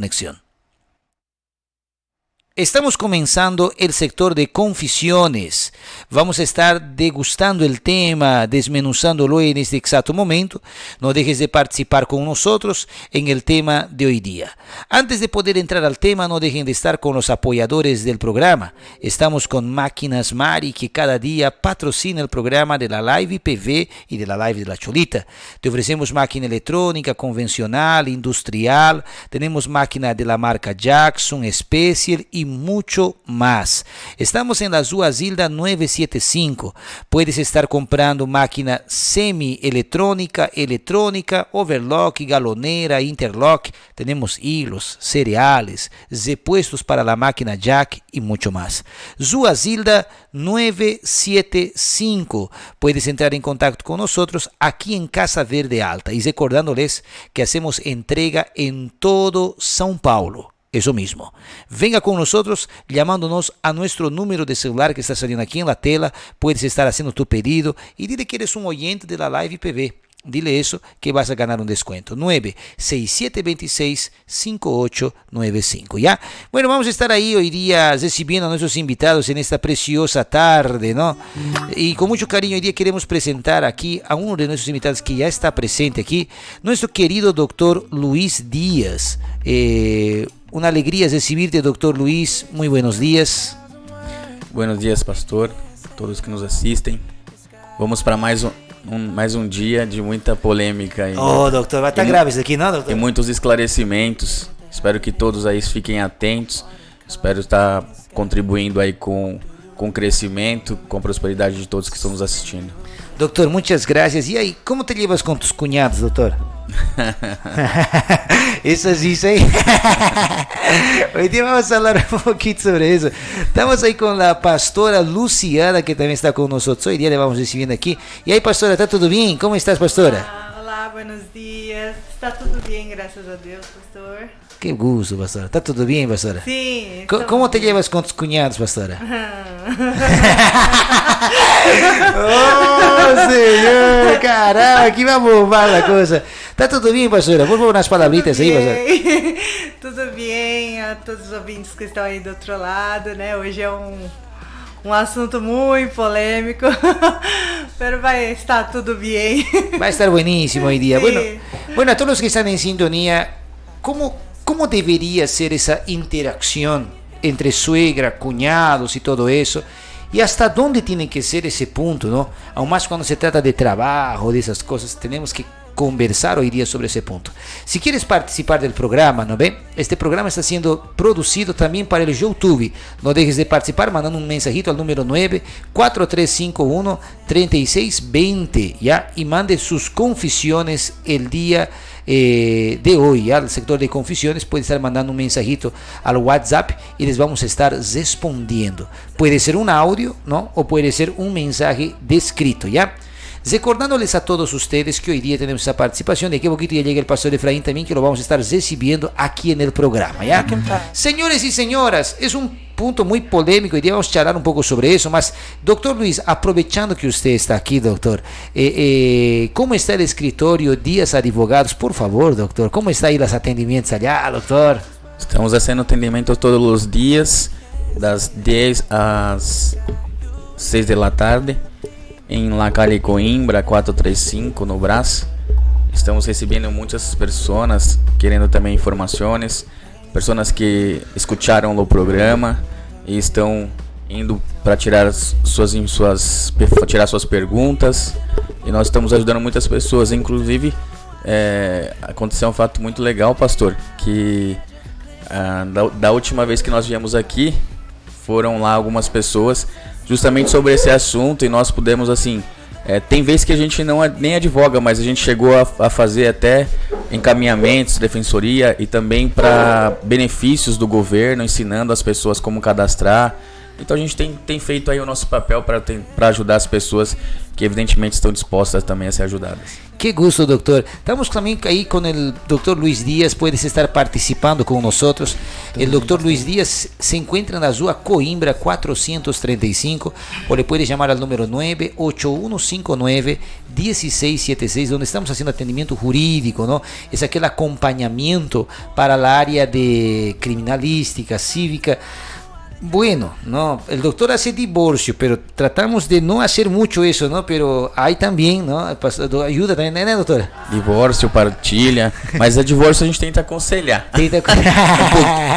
conexión. Estamos comenzando el sector de confesiones. Vamos a estar degustando el tema, desmenuzándolo en este exacto momento. No dejes de participar con nosotros en el tema de hoy día. Antes de poder entrar al tema, no dejen de estar con los apoyadores del programa. Estamos con Máquinas Mari, que cada día patrocina el programa de la Live IPV y de la Live de la Cholita. Te ofrecemos máquina electrónica, convencional, industrial. Tenemos máquina de la marca Jackson, Special y mucho más. Estamos en la Zuazilda 975. Puedes estar comprando máquina semi-electrónica, electrónica, overlock, galonera, interlock. Tenemos hilos, cereales, repuestos para la máquina jack y mucho más. Zuazilda 975. Puedes entrar en contacto con nosotros aquí en Casa Verde Alta. Y recordándoles que hacemos entrega en todo São Paulo. Eso mismo. Venga con nosotros llamándonos a nuestro número de celular que está saliendo aquí en la tela. Puedes estar haciendo tu pedido y dile que eres un oyente de la Live IPV. Dile eso que vas a ganar un descuento. 967265895. ¿Ya? Bueno, vamos a estar ahí hoy día recibiendo a nuestros invitados en esta preciosa tarde, ¿no? Y con mucho cariño hoy día queremos presentar aquí a uno de nuestros invitados que ya está presente aquí, nuestro querido doctor Luis Díaz. Una alegría recibirte, doctor Luis. Muy buenos días. Buenos días, pastor, todos que nos assistem. Vamos para mais um dia de muita polêmica. Doutor, vai estar grave isso aqui, não, doutor? E muitos esclarecimentos. Espero que todos aí fiquem atentos. Espero estar contribuindo aí com o crescimento, com a prosperidade de todos que estão nos assistindo. Doctor, muchas gracias. E aí, como te llevas com tus cunhados, doutor? Eso sí. Hoy día vamos a hablar un poquito sobre eso. Estamos ahí con la pastora Luciana, que también está con nosotros. Hoy día le vamos recibiendo aquí. Y ahí, pastora, ¿está todo bien? ¿Cómo estás, pastora? Hola, buenos días. Está todo bien, gracias a Dios, pastor. Qué gusto, pastora. ¿Está todo bien, pastora? Sí. ¿Cómo te llevas con tus cuñados, pastora? Oh, señor, caramba, aquí va a bombar la cosa. ¿Está todo bien, pastora? Por favor, unas palabritas aí, pastora. Tudo bem, a todos os ouvintes que estão aí do outro lado, né? Hoje é um assunto muito polêmico, pero vai estar tudo bem. Va a estar buenísimo hoy día. Sí. Bueno, a todos los que están en sintonía, ¿cómo debería ser esa interacción entre suegra, cuñados y todo eso? Y hasta dónde tiene que ser ese punto, ¿no? Aún más cuando se trata de trabajo, de esas cosas, tenemos que conversar hoy día sobre ese punto. Si quieres participar del programa, ¿no ve? Este programa está siendo producido también para el YouTube. No dejes de participar mandando un mensajito al número 943513620, ¿ya? Y mande sus confesiones el día de hoy, ¿ya? El sector de confesiones puede estar mandando un mensajito al WhatsApp y les vamos a estar respondiendo. Puede ser un audio, ¿no? O puede ser un mensaje descrito, ¿ya? Recordándoles a todos ustedes que hoy día tenemos esa participación, de que poquito ya llega el pastor Efraín también, que lo vamos a estar recibiendo aquí en el programa, ¿ya? Señores y señoras, es un punto muy polémico y vamos a charlar un poco sobre eso, mas doctor Luis, aprovechando que usted está aquí, doctor, ¿cómo está el escritorio Díaz Advogados? Por favor, doctor, ¿cómo está ahí los atendimientos allá, doctor? Estamos haciendo atendimientos todos los días, das 10 às 6 de la tarde, em La Calle Coimbra 435 no Brás. Estamos recebendo muitas pessoas querendo também informações, pessoas que escutaram o programa e estão indo para tirar suas perguntas, e nós estamos ajudando muitas pessoas. Inclusive aconteceu um fato muito legal, pastor, que da última vez que nós viemos aqui, foram lá algumas pessoas justamente sobre esse assunto, e nós pudemos, assim, tem vezes que a gente não nem advoga, mas a gente chegou a fazer até encaminhamentos, defensoria, e também para benefícios do governo, ensinando as pessoas como cadastrar, Então a gente tem feito aí o nosso papel para ajudar as pessoas que evidentemente estão dispostas também a ser ajudadas. Qué gusto, doctor. Estamos también ahí con el doctor Luis Díaz. Puedes estar participando con nosotros. El doctor Luis Díaz se encuentra en la Rua Coimbra 435 o le puedes llamar al número 98159-1676, donde estamos haciendo atendimiento jurídico, ¿no? Es aquel acompañamiento para la área de criminalística, cívica. Bueno, no, el doctor hace divorcio, pero tratamos de no hacer mucho eso, ¿no? Pero hay también, ¿no? Ayuda también, né, doutora? Divórcio, partilha, mas a divórcio a gente tenta aconselhar.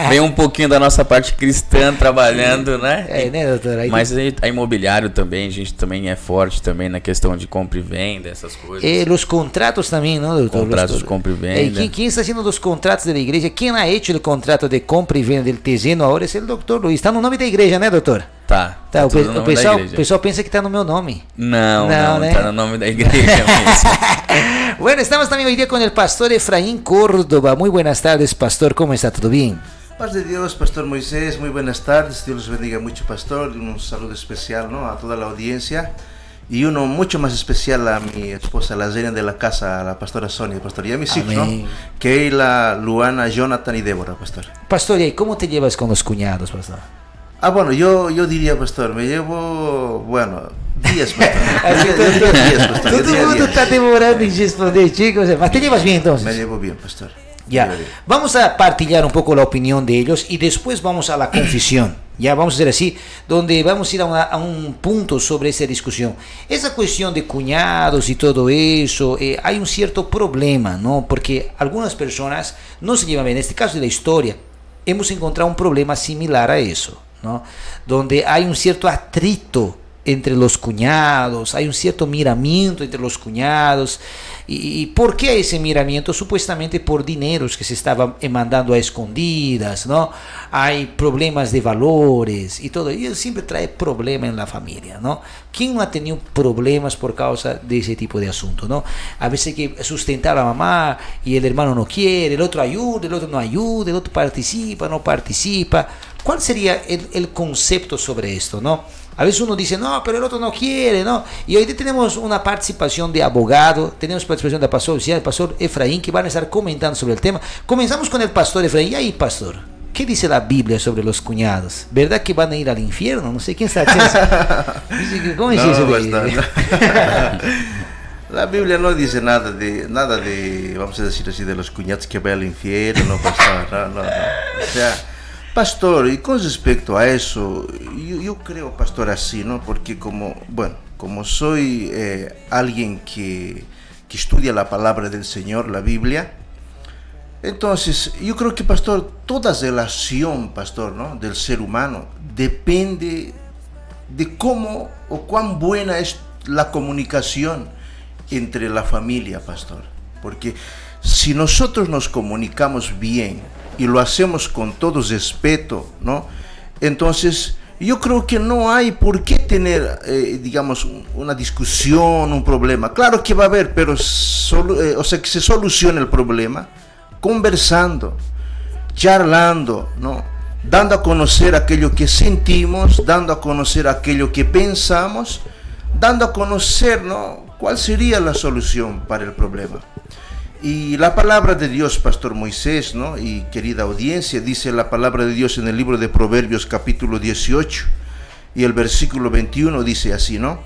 Vem um pouquinho da nossa parte cristã trabalhando, né? Né, doutora? Mas a imobiliário também, a gente também é forte também na questão de compra e venda, essas coisas. Los contratos también, ¿no, doctor? Contratos de compra y venda. ¿Quién está haciendo los contratos de la iglesia? ¿Quién ha hecho el contrato de compra y venda del terreno ahora? Es el doctor Luis. Está no nome da igreja, né, doutor? Tá. O pessoal pensa que está no meu nome. Não, né? Tá no nome da igreja mesmo. Bueno, estamos también hoy día con el pastor Efraín Córdoba. Muy buenas tardes, pastor. ¿Cómo está? ¿Todo bien? Paz de Dios, Pastor Moisés, muy buenas tardes, Dios los bendiga mucho, Pastor, un saludo especial, ¿no?, a toda la audiencia, y uno mucho más especial a mi esposa, la reina de la casa, a la pastora Sonia, Pastor, y a mis hijos, ¿no?, Keila, Luana, Jonathan y Débora, Pastor. Pastor, ¿y cómo te llevas con los cuñados, Pastor? Bueno, yo diría, Pastor, me llevo, bueno, días, Pastor. Todo el mundo está demorando en responder, chicos, mas te llevas bien entonces. Me llevo bien, Pastor. Ya, vamos a partillar un poco la opinión de ellos y después vamos a la confesión. Ya vamos a hacer así, donde vamos a ir a un punto sobre esa discusión. Esa cuestión de cuñados y todo eso, hay un cierto problema, ¿no? Porque algunas personas no se llevan bien. En este caso de la historia, hemos encontrado un problema similar a eso, ¿no? Donde hay un cierto atrito entre los cuñados, hay un cierto miramiento entre los cuñados. ¿Y por qué ese miramiento? Supuestamente por dineros que se estaban mandando a escondidas, ¿no? Hay problemas de valores y todo. Y eso siempre trae problemas en la familia, ¿no? ¿Quién no ha tenido problemas por causa de ese tipo de asunto, ¿no? A veces hay que sustentar a la mamá y el hermano no quiere, el otro ayuda, el otro no ayuda, el otro participa, no participa. ¿Cuál sería el concepto sobre esto, no? A veces uno dice, no, pero el otro no quiere, ¿no? Y hoy tenemos una participación de abogado, tenemos participación de pastor oficial, el pastor Efraín, que van a estar comentando sobre el tema. Comenzamos con el pastor Efraín. Y ahí, pastor, ¿qué dice la Biblia sobre los cuñados? ¿Verdad que van a ir al infierno? No sé quién está haciendo. ¿Cómo es eso? La Biblia no dice nada de, vamos a decir así, de los cuñados que van al infierno, no, pastor, no. O sea, pastor, y con respecto a eso, yo creo, pastor, así, ¿no? Porque como soy alguien que estudia la palabra del Señor, la Biblia, entonces yo creo que, pastor, toda relación, pastor, ¿no?, del ser humano depende de cómo o cuán buena es la comunicación entre la familia, pastor. Porque si nosotros nos comunicamos bien y lo hacemos con todo respeto, ¿no?, entonces yo creo que no hay por qué tener, digamos, una discusión, un problema. Claro que va a haber, pero que se solucione el problema conversando, charlando, ¿no?, dando a conocer aquello que sentimos, dando a conocer aquello que pensamos, dando a conocer, ¿no?, cuál sería la solución para el problema. Y la palabra de Dios, Pastor Moisés, ¿no?, y querida audiencia, dice la palabra de Dios en el libro de Proverbios capítulo 18 y el versículo 21, dice así, ¿no?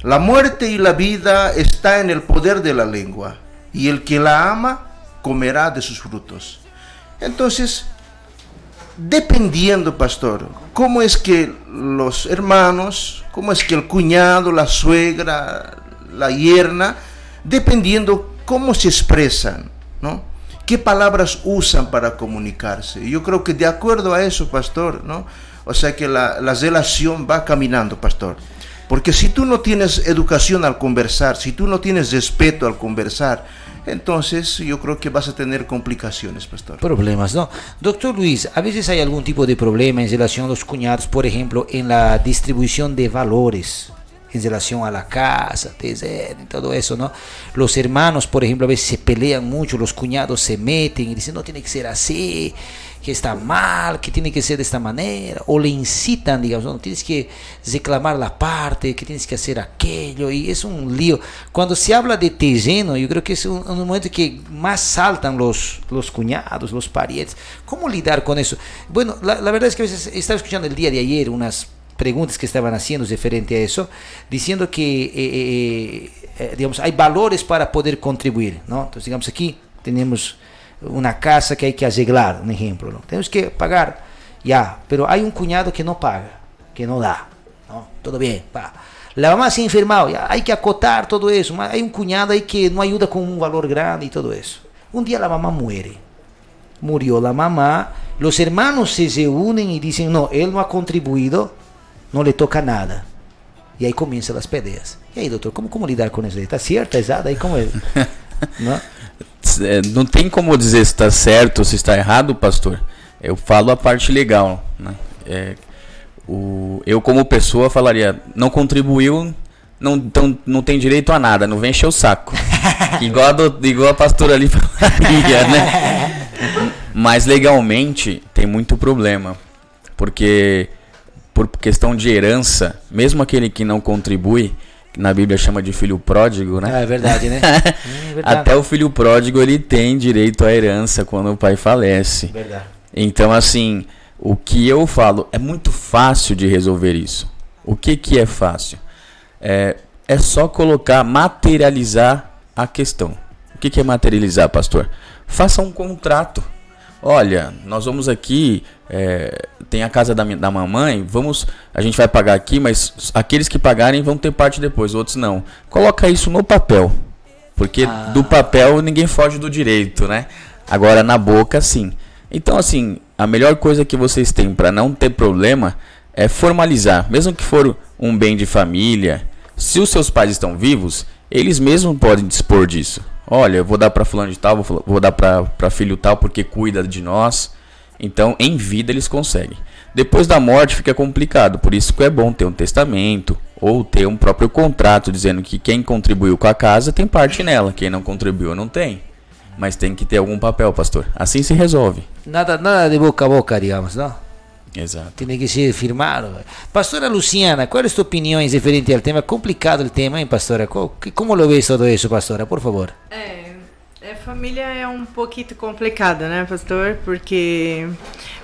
La muerte y la vida está en el poder de la lengua, y el que la ama comerá de sus frutos. Entonces, dependiendo, pastor, cómo es que los hermanos, cómo es que el cuñado, la suegra, la yerna, dependiendo cómo se expresan, ¿no?, qué palabras usan para comunicarse. Yo creo que de acuerdo a eso, pastor, ¿no?, o sea que la relación va caminando, pastor. Porque si tú no tienes educación al conversar, si tú no tienes respeto al conversar, entonces yo creo que vas a tener complicaciones, pastor. Problemas, ¿no? Doctor Luis, a veces hay algún tipo de problema en relación a los cuñados, por ejemplo, en la distribución de valores, en relación a la casa, y todo eso, ¿no? Los hermanos, por ejemplo, a veces se pelean mucho, los cuñados se meten y dicen, no tiene que ser así. que está mal, que tiene que ser de esta manera, o le incitan, digamos, no, tienes que reclamar la parte, que tienes que hacer aquello, y es un lío. Cuando se habla de terreno, yo creo que es un momento que más saltan los cuñados, los parientes. ¿Cómo lidar con eso? Bueno, la verdad es que a veces estaba escuchando el día de ayer unas preguntas que estaban haciendo referente a eso, diciendo que digamos, hay valores para poder contribuir, ¿no? Entonces, digamos, aquí tenemos una casa que hay que arreglar, un ejemplo, ¿no? Tenemos que pagar, ya, pero hay un cuñado que no paga, que no da, ¿no? Todo bien, pa. La mamá se ha enfermado, ya, hay que acotar todo eso, mas hay un cuñado ahí que no ayuda con un valor grande y todo eso. Un día la mamá muere, murió la mamá, los hermanos se reúnen y dicen, no, él no ha contribuido, no le toca nada. Y ahí comienzan las peleas. E aí, doutor, como lidar com isso? Está certo, exato? Aí como é? Não tem como dizer se está certo ou se está errado, pastor. Eu falo a parte legal, né? Eu como pessoa falaria, não contribuiu, então não tem direito a nada, não vem encher o saco. igual a pastora ali falaria, né? Mas legalmente tem muito problema, porque por questão de herança, mesmo aquele que não contribui, que na Bíblia chama de filho pródigo, né? É verdade, né? Até o filho pródigo ele tem direito à herança quando o pai falece. Verdade. Então, assim, o que eu falo é muito fácil de resolver isso. O que é fácil? É só colocar, materializar a questão. O que é materializar, pastor? Faça um contrato. Olha, nós vamos aqui, tem a casa da mamãe, a gente vai pagar aqui, mas aqueles que pagarem vão ter parte depois, outros não. Coloca isso no papel, porque do papel ninguém foge do direito, né? Agora na boca, sim. Então, assim, a melhor coisa que vocês têm para não ter problema é formalizar, mesmo que for um bem de família. Se os seus pais estão vivos, eles mesmos podem dispor disso. Olha, eu vou dar para fulano de tal, vou dar para filho tal porque cuida de nós. Então, em vida eles conseguem. Depois da morte fica complicado, por isso que é bom ter um testamento ou ter um próprio contrato dizendo que quem contribuiu com a casa tem parte nela, quem não contribuiu não tem. Mas tem que ter algum papel, pastor. Assim se resolve. Nada de boca a boca, digamos, não? Exato. Tem que ser firmado. Pastora Luciana, qual é a sua opinião referente ao tema? É complicado o tema, hein, pastora? Como lo ves todo isso, pastora? Por favor. Família é um pouquinho complicado, né, pastor? Porque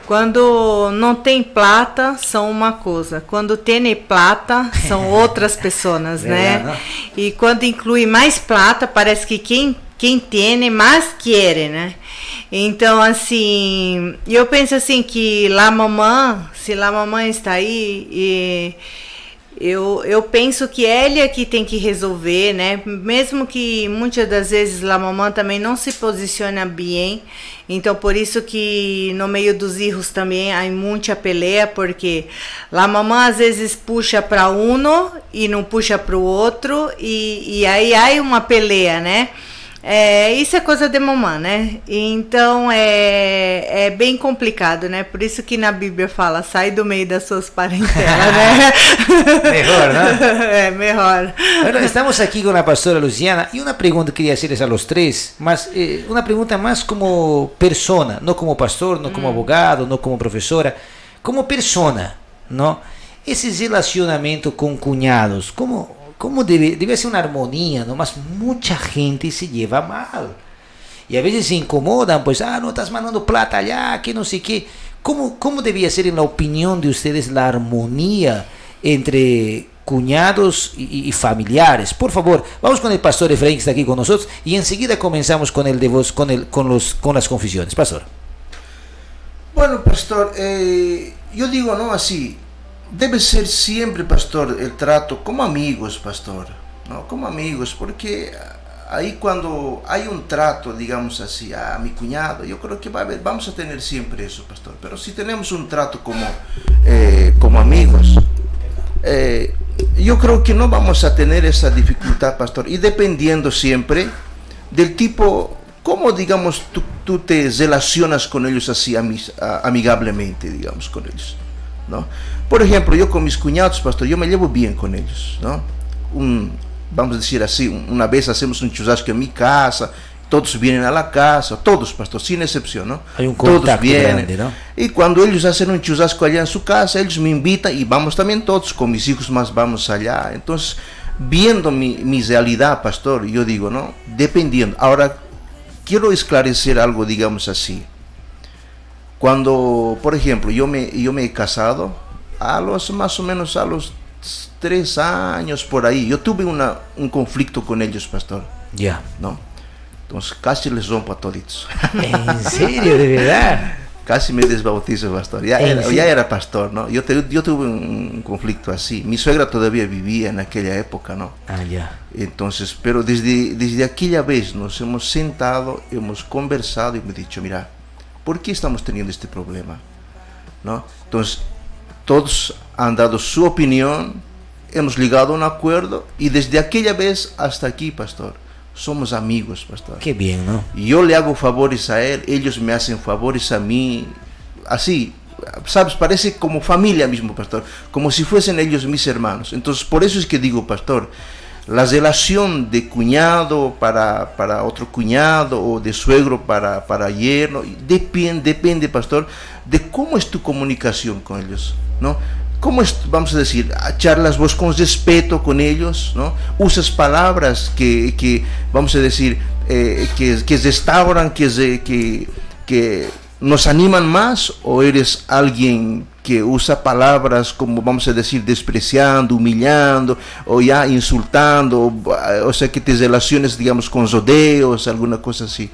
quando não tem plata, são uma coisa. Quando tem plata, são outras pessoas, né? E quando inclui mais plata, parece que quem tem mais quer, né? Então, assim, eu penso assim que se a mamãe está aí, eu penso que ela é que tem que resolver, né? Mesmo que muitas das vezes a mamãe também não se posiciona bem. Então, por isso que no meio dos filhos também há muita peleia, porque a mamãe às vezes puxa para um e não puxa para o outro, e aí há uma peleia, né? Isso é coisa de mamãe, né? Então é bem complicado, né? Por isso que na Bíblia fala, sai do meio das suas parentelas, né? Mejor, né? Mejor. Bueno, estamos aqui com a pastora Luciana e uma pergunta que queria hacerles a los três, mas uma pergunta mais como persona, não como pastor, não como abogado, não como professora, como persona, não? Esse relacionamento com cunhados, como debe ser una armonía, ¿no? Mas mucha gente se lleva mal. Y a veces se incomodan, pues, no estás mandando plata allá, que no sé qué. ¿Cómo debía ser, en la opinión de ustedes, la armonía entre cuñados y familiares? Por favor, vamos con el pastor Efraín que está aquí con nosotros y enseguida comenzamos con el de vos, con las confesiones. Pastor. Bueno, pastor, yo digo, ¿no? Así. Debe ser siempre, pastor, el trato como amigos, pastor, ¿no? Como amigos, porque ahí cuando hay un trato, digamos así, a mi cuñado, yo creo que vamos a tener siempre eso, pastor. Pero si tenemos un trato como amigos, yo creo que no vamos a tener esa dificultad, pastor. Y dependiendo siempre del tipo, cómo, digamos, tú te relacionas con ellos así amigablemente, digamos, con ellos, ¿no? Por ejemplo, yo con mis cuñados, pastor, yo me llevo bien con ellos, ¿no? Vamos a decir así, una vez hacemos un churrasco en mi casa todos vienen a la casa, todos, pastor, sin excepción, ¿no? Hay un todos contacto vienen, grande, ¿no? Y cuando ellos hacen un churrasco allá en su casa, ellos me invitan y vamos también todos, con mis hijos más vamos allá. Entonces, viendo mi realidad, pastor, yo digo, ¿no? Dependiendo. Ahora, quiero esclarecer algo, digamos así. Cuando, por ejemplo, yo me he casado, más o menos a los 3 años por ahí, yo tuve un conflicto con ellos, pastor. Ya. ¿No? Entonces casi les rompo a toditos. ¿En serio? ¿De verdad? Casi me desbautizo, pastor. Ya era pastor, ¿no? Yo tuve un conflicto así. Mi suegra todavía vivía en aquella época, ¿no? Ah, ya. Entonces, pero desde aquella vez nos hemos sentado, hemos conversado y me he dicho, mira, ¿por qué estamos teniendo este problema? ¿No? Entonces, todos han dado su opinión, hemos llegado a un acuerdo y desde aquella vez hasta aquí, pastor, somos amigos, pastor. Qué bien, ¿no? Yo le hago favores a él, ellos me hacen favores a mí, así, ¿sabes? Parece como familia mismo, pastor, como si fuesen ellos mis hermanos. Entonces, por eso es que digo, pastor, la relación de cuñado para otro cuñado o de suegro para yerno, depende, pastor, de cómo es tu comunicación con ellos, ¿no? ¿Cómo es, vamos a decir, charlas vos con respeto con ellos, ¿no? Usas palabras que vamos a decir, que restauran, que nos animan más, o eres alguien que usa palabras como, vamos a decir, despreciando, humillando, o ya insultando, o sea, que te relaciones, digamos, con rodeos, alguna cosa así.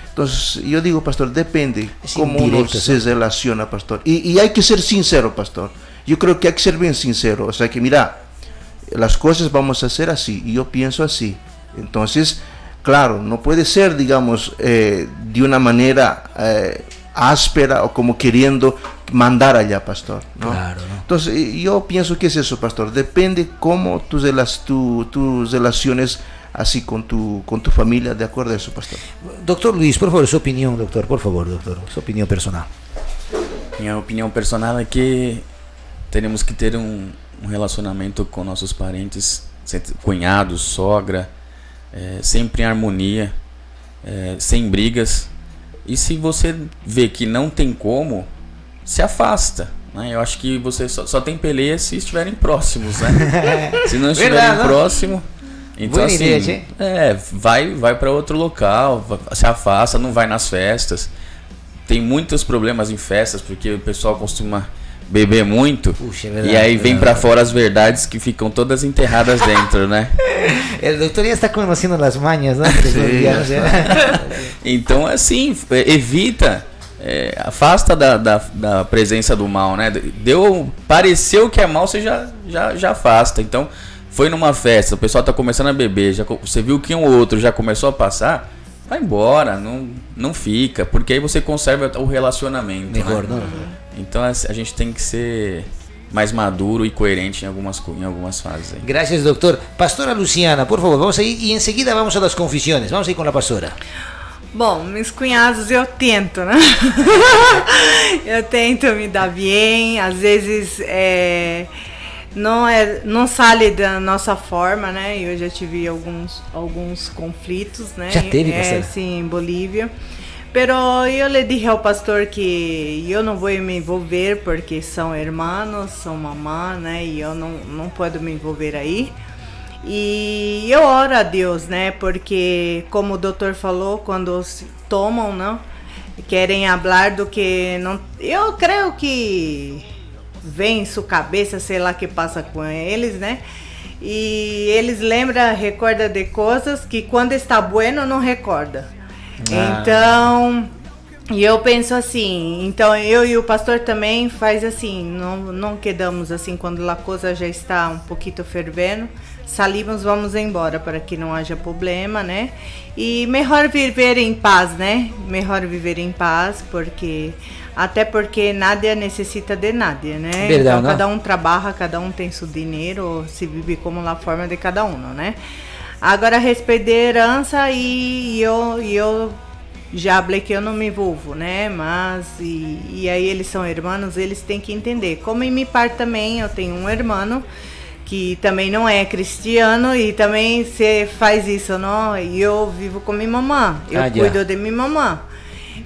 Entonces, yo digo, pastor, depende cómo uno se relaciona, pastor. Y hay que ser sincero, pastor. Yo creo que hay que ser bien sincero. O sea, que mira, las cosas vamos a hacer así, y yo pienso así. Entonces, claro, no puede ser, digamos, de una manera áspera o como queriendo mandar allá, pastor, ¿no? Claro, ¿no? Entonces, yo pienso que es eso, pastor. Depende cómo tus relaciones así con tu familia, de acuerdo a eso, pastor. Doctor Luis, por favor, su opinión, doctor, por favor, doctor, su opinión personal. Minha opinião personal é que temos que ter um relacionamento com nossos parentes, cunhados, sogra, sempre em harmonia, sem brigas. E se você vê que não tem como, se afasta, né? Eu acho que você só tem peleia se estiverem próximos, né? Se não estiverem próximos, então assim, vai para outro local, se afasta, não vai nas festas. Tem muitos problemas em festas, porque o pessoal costuma beber muito. Puxa, verdade, e aí vem para fora as verdades que ficam todas enterradas dentro, né? O doutor já está conhecendo as manhas, né? Então, assim, evita, afasta da presença do mal, né? Pareceu que é mal, você já afasta. Então, foi numa festa, o pessoal tá começando a beber, você viu que um ou outro já começou a passar, vai embora, não fica, porque aí você conserva o relacionamento. Melhor, né? Então a gente tem que ser mais maduro e coerente em algumas fases. Aí. Gracias, doctor. Pastora Luciana, por favor, vamos aí e em seguida vamos a las confissões. Vamos aí com a pastora. Bom, meus cunhados eu tento, né? Eu tento me dar bem, às vezes não sai da nossa forma, né? Eu já tive alguns conflitos, né? Já teve, pastor? Sim, em Bolívia. Pero eu le dije ao pastor que eu não vou me envolver porque são irmãos, são mamã, né? E eu não posso me envolver aí. E eu oro a Deus, né? Porque, como o doutor falou, quando tomam, não querem falar do que não. Eu creio que vem em sua cabeça, sei lá o que passa com eles, né? E eles recorda de coisas que quando está bueno não recorda. Então, e eu penso assim, então eu e o pastor também faz assim, não quedamos assim, quando a coisa já está um pouquinho fervendo, salimos, vamos embora para que não haja problema, né? E melhor viver em paz, né? Melhor viver em paz, até porque nada necessita de nada, né? Verdade, então cada um trabalha, cada um tem seu dinheiro, se vive como a forma de cada um, né? Agora, a respeito da herança, e eu já falei que eu não me envolvo, né? Mas, e aí eles são irmãos, eles têm que entender. Como em minha parte também, eu tenho um irmão que também não é cristiano e também você faz isso, não? E eu vivo com minha mamã, eu cuido de minha mamã.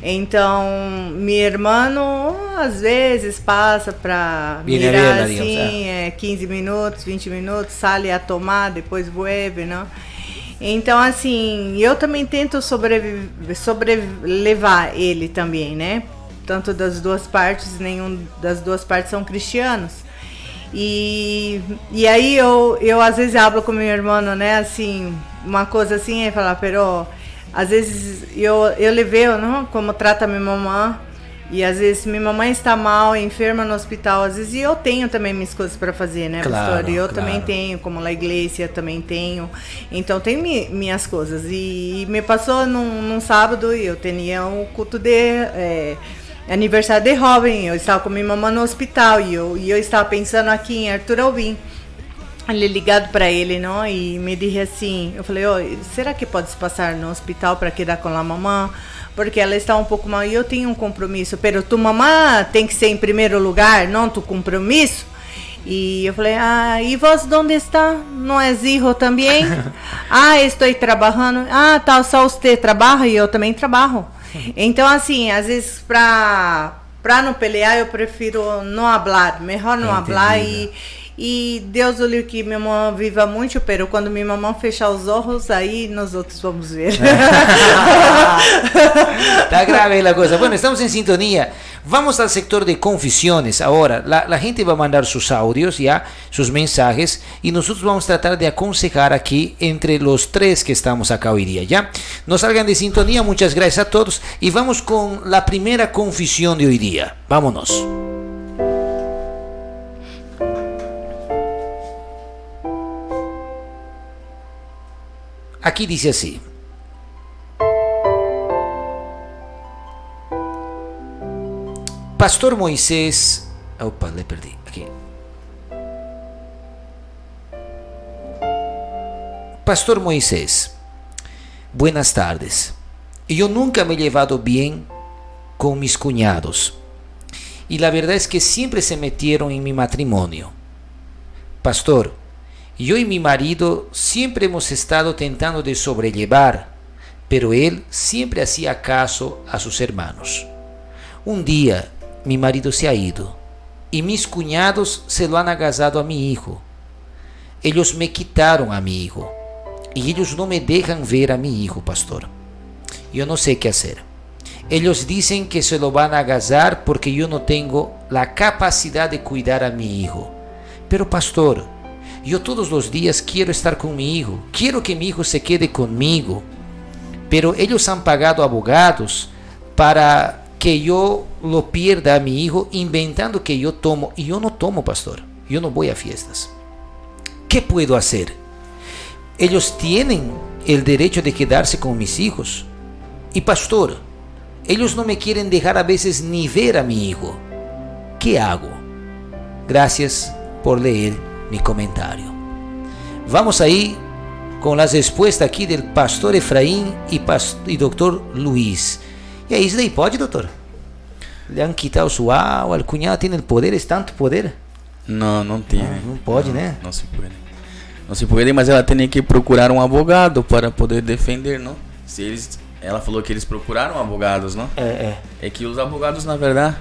Então, meu irmão às vezes passa para mirar assim, 15 minutos, 20 minutos, sai a tomar, depois vuelve, não? Então, assim, eu também tento sobrelevar ele também, né? Tanto das duas partes, nenhum das duas partes são cristianos. E aí eu às vezes hablo com meu irmão, né? Assim, uma coisa assim, ele fala, pero às vezes eu le vejo, não? Como trata minha mamãe. E às vezes minha mamãe está mal, enferma no hospital, às vezes, e eu tenho também minhas coisas para fazer, né, pastor? E eu também tenho, como na igreja também tenho. Então tem minhas coisas. E me passou num sábado, eu tinha um culto de aniversário de Robin, eu estava com minha mamãe no hospital e eu estava pensando aqui em Arthur Alvim. Ele ligado para ele, não? E me disse assim, eu falei, será que pode se passar no hospital para quedar com a mamãe? Porque ela está um pouco mal e eu tenho um compromisso. Pero tu mamãe tem que ser em primeiro lugar, não tu compromisso. E eu falei, e vós onde está? Não é hijo também? Estou trabalhando. Tá, só você trabalha e eu também trabalho. Então, assim, às vezes para não pelear, eu prefiro não falar. Melhor não falar e Deus o livre que minha mamãe viva muito, pero quando minha mamãe fechar os olhos, aí nós outros vamos ver. Está grave la cosa. Bueno, estamos en sintonía. Vamos al sector de confesiones. Ahora, la gente va a mandar sus audios, ya, sus mensajes, y nosotros vamos a tratar de aconsejar aquí entre los tres que estamos acá hoy día, ¿ya? No salgan de sintonía, muchas gracias a todos, y vamos con la primera confesión de hoy día. Vámonos. Aquí dice así. Pastor Moisés... Opa, le perdí. Aquí. Pastor Moisés, buenas tardes. Yo nunca me he llevado bien con mis cuñados. Y la verdad es que siempre se metieron en mi matrimonio. Pastor, yo y mi marido siempre hemos estado tentando de sobrellevar, pero él siempre hacía caso a sus hermanos. Un día mi marido se ha ido y mis cuñados se lo han agasado a mi hijo. Ellos me quitaron a mi hijo y ellos no me dejan ver a mi hijo, pastor. Yo no sé qué hacer. Ellos dicen que se lo van a agasar porque yo no tengo la capacidad de cuidar a mi hijo. Pero pastor, yo todos los días quiero estar con mi hijo, quiero que mi hijo se quede conmigo, pero ellos han pagado abogados para que yo lo pierda a mi hijo, inventando que yo tomo, y yo no tomo, pastor, yo no voy a fiestas. ¿Qué puedo hacer? Ellos tienen el derecho de quedarse con mis hijos, y pastor, ellos no me quieren dejar a veces ni ver a mi hijo. ¿Qué hago? Gracias por leer mi comentario. Vamos ahí con las respuestas aquí del pastor Efraín y doctor Luis. E aí, isso daí pode, doutor? Le han quitado su agua, el cuñado tiene el poder, es tanto poder? Não tem. Não pode, né? Não se pode. Não se pode, mas ela tem que procurar um advogado para poder defender, não? Ela falou que eles procuraram advogados, não? É que os advogados, na verdade,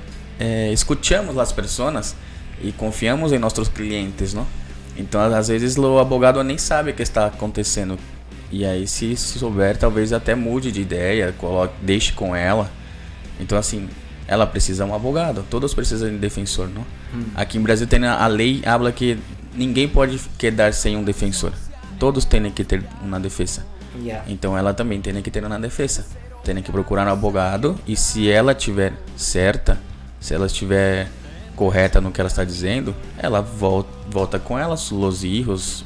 escutamos as pessoas e confiamos em nossos clientes, não? Então, às vezes, o advogado nem sabe o que está acontecendo. E aí, se souber, talvez até mude de ideia, deixe com ela. Então, assim, ela precisa de um advogado. Todos precisam de defensor, não? Aqui em Brasil tem a lei, habla que ninguém pode quedar sem um defensor. Todos têm que ter uma defesa. Então, ela também tem que ter uma defesa. Tem que procurar um advogado. E se ela estiver certa, se ela estiver correta no que ela está dizendo, ela volta com ela, os hijos,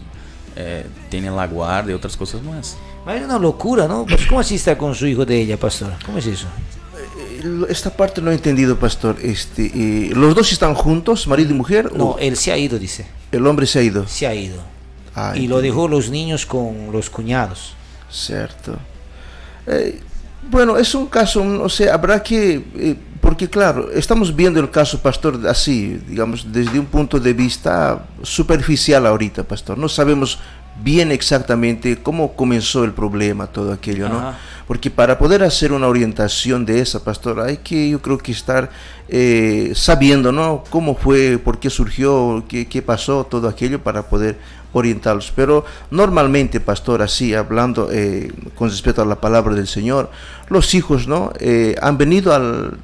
tienen la guarda y otras cosas más. Es una locura, ¿no? Pues ¿cómo así está con su hijo de ella, pastor? ¿Cómo es eso? Esta parte no he entendido, pastor. ¿Los dos están juntos, marido y mujer? No, él se ha ido, dice. ¿El hombre se ha ido? Se ha ido. Y lo dejó los niños con los cuñados. Cierto. Bueno, es un caso, o sea, habrá que... porque claro, estamos viendo el caso, pastor, así, digamos, desde un punto de vista superficial ahorita, pastor. No sabemos bien exactamente cómo comenzó el problema, todo aquello, ¿no? Ajá. Porque para poder hacer una orientación de esa, pastor, hay que, yo creo que estar sabiendo, ¿no? Cómo fue, por qué surgió, qué pasó, todo aquello para poder orientarlos. Pero normalmente, pastor, así hablando con respecto a la palabra del Señor, los hijos, ¿no? Han venido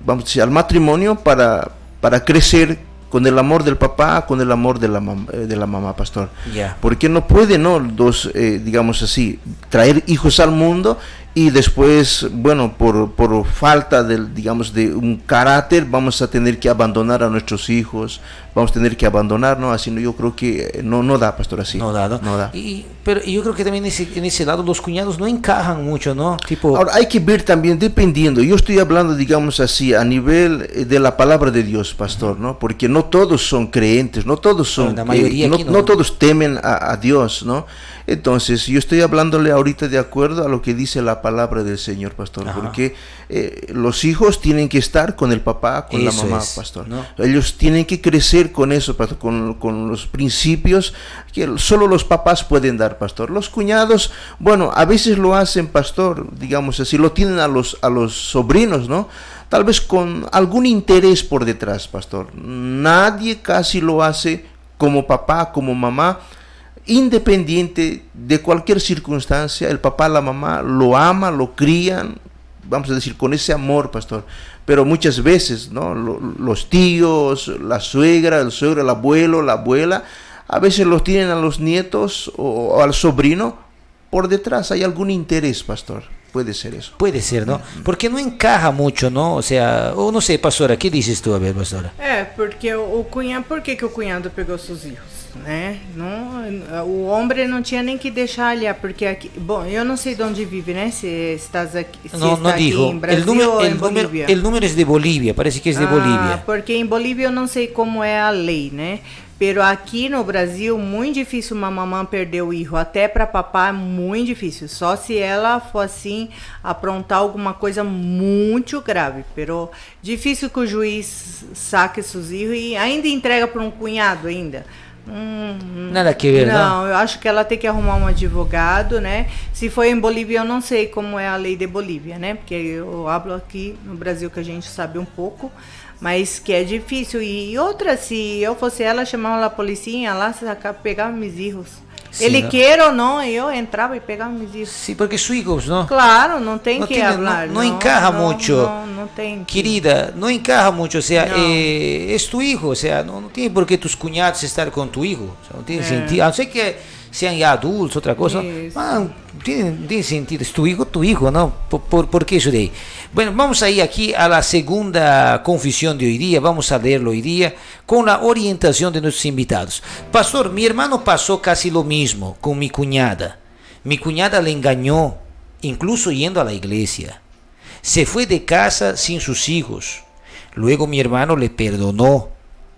vamos a decir, al matrimonio para crecer con el amor del papá, con el amor de la mamá, pastor. Ya. Porque no pueden, ¿no? Dos, digamos así, traer hijos al mundo y después, bueno, por falta digamos, de un carácter, vamos a tener que abandonar a nuestros hijos, vamos a tener que abandonar, ¿no? Así no, yo creo que no da, pastor, así. No da, ¿no? No da. Pero yo creo que también en ese lado los cuñados no encajan mucho, ¿no? Tipo, Ahora, hay que ver también, dependiendo, yo estoy hablando, digamos así, a nivel de la palabra de Dios, pastor, ¿no? Porque no todos son creyentes, no todos son, la mayoría aquí no todos temen a Dios, ¿no? Entonces, yo estoy hablándole ahorita de acuerdo a lo que dice la palabra del Señor, pastor, Ajá. porque los hijos tienen que estar con el papá, con Eso la mamá, es, pastor. ¿no? Ellos tienen que crecer con eso, pastor, con los principios que solo los papás pueden dar, pastor. Los cuñados, bueno, a veces lo hacen, pastor, digamos así, lo tienen a los sobrinos, ¿no? Tal vez con algún interés por detrás, pastor. Nadie casi lo hace como papá, como mamá, independiente de cualquier circunstancia. El papá, la mamá lo ama, lo crían, vamos a decir, con ese amor, pastor. Pero muchas veces, ¿no? Los tíos, la suegra, el suegro, el abuelo, la abuela, a veces los tienen a los nietos o al sobrino por detrás. Hay algún interés, pastor. Puede ser eso. puede ser, ¿no? Porque no encaja mucho, ¿no? O sea, o no sé, pastora, ¿qué dices tú, a ver, pastora? Porque o cunhado, por que o cunhado pegou seus hijos, né? Não, o homem não tinha nem que deixar aliar, porque aqui, bom, eu não sei de onde vive, né? Se estás aqui, se No, está no aqui dijo. em Brasil ou em Bolívia. El número es de Bolivia, parece que es de Bolivia. Porque em Bolívia eu não sei como é a lei, né? Pero aqui no Brasil, muito difícil uma mamãe perder o filho. Até para papá é muito difícil. Só se ela for assim, aprontar alguma coisa muito grave. Pero difícil que o juiz saque seus filhos e ainda entrega para um cunhado ainda. Nada que ver, Não, eu acho que ela tem que arrumar um advogado, né? Se for em Bolívia, eu não sei como é a lei de Bolívia, né? Porque eu hablo aqui no Brasil que a gente sabe um pouco, mas que é difícil. E outra, se eu fosse ela, chamava a policinha lá, pegava meus filhos. Sí, Ele ¿no? queira ou não, eu entrava e pegava meus filhos. Sí, porque sus hijos, ¿no? Claro, não tem No que tiene- hablar. no encaja mucho. Não tem que... Querida, no encaja mucho, o sea, No. Es tu hijo, o sea, no tiene por qué tus cuñados estar con tu hijo, o sea, no tiene sentido, a no ser que sean ya adultos, otra cosa, Eso. tiene sentido, es tu hijo, ¿no? ¿Por qué eso de ahí? Bueno, vamos a ir aquí a la segunda confesión de hoy día, vamos a leerlo hoy día con la orientación de nuestros invitados. Pastor, mi hermano pasó casi lo mismo con mi cuñada le engañó, incluso yendo a la iglesia. Se fue de casa sin sus hijos. Luego mi hermano le perdonó.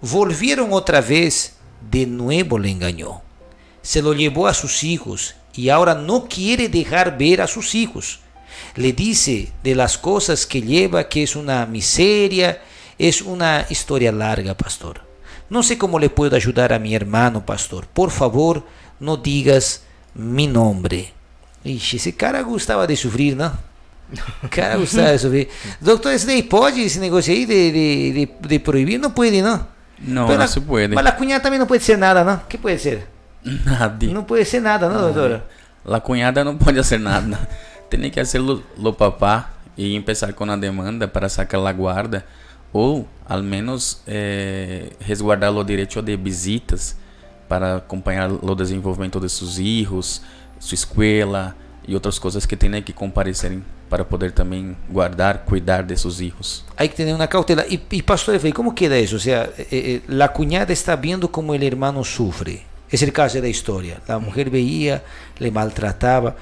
Volvieron otra vez. De nuevo le engañó. Se lo llevó a sus hijos y ahora no quiere dejar ver a sus hijos. Le dice de las cosas que lleva que es una miseria. Es una historia larga, pastor. No sé cómo le puedo ayudar a mi hermano, pastor. Por favor, no digas mi nombre. Ixi, esse cara gostava de sofrer, não? O cara gostava de sofrer. Doutor, esse daí pode, esse negócio aí de proibir? Não pode, não? No, Pero no se puede. Mas a cunhada também não pode ser nada, não? O que pode ser? Nadie. Não pode ser nada, não, doutora? La cuñada no puede hacer nada. Tiene que hacerlo lo papá y empezar con la demanda para sacar la guarda o al menos resguardar los derechos de visitas para acompanhar o desenvolvimento de seus hijos, sua escola e outras coisas que tem que comparecerem para poder também guardar, cuidar de seus hijos. Hay que tener una cautela. Y pastor Efraín, ¿cómo queda eso? O sea, la cuñada está viendo cómo el hermano sufre. Es el caso de la historia. La mujer veía, le maltrataba.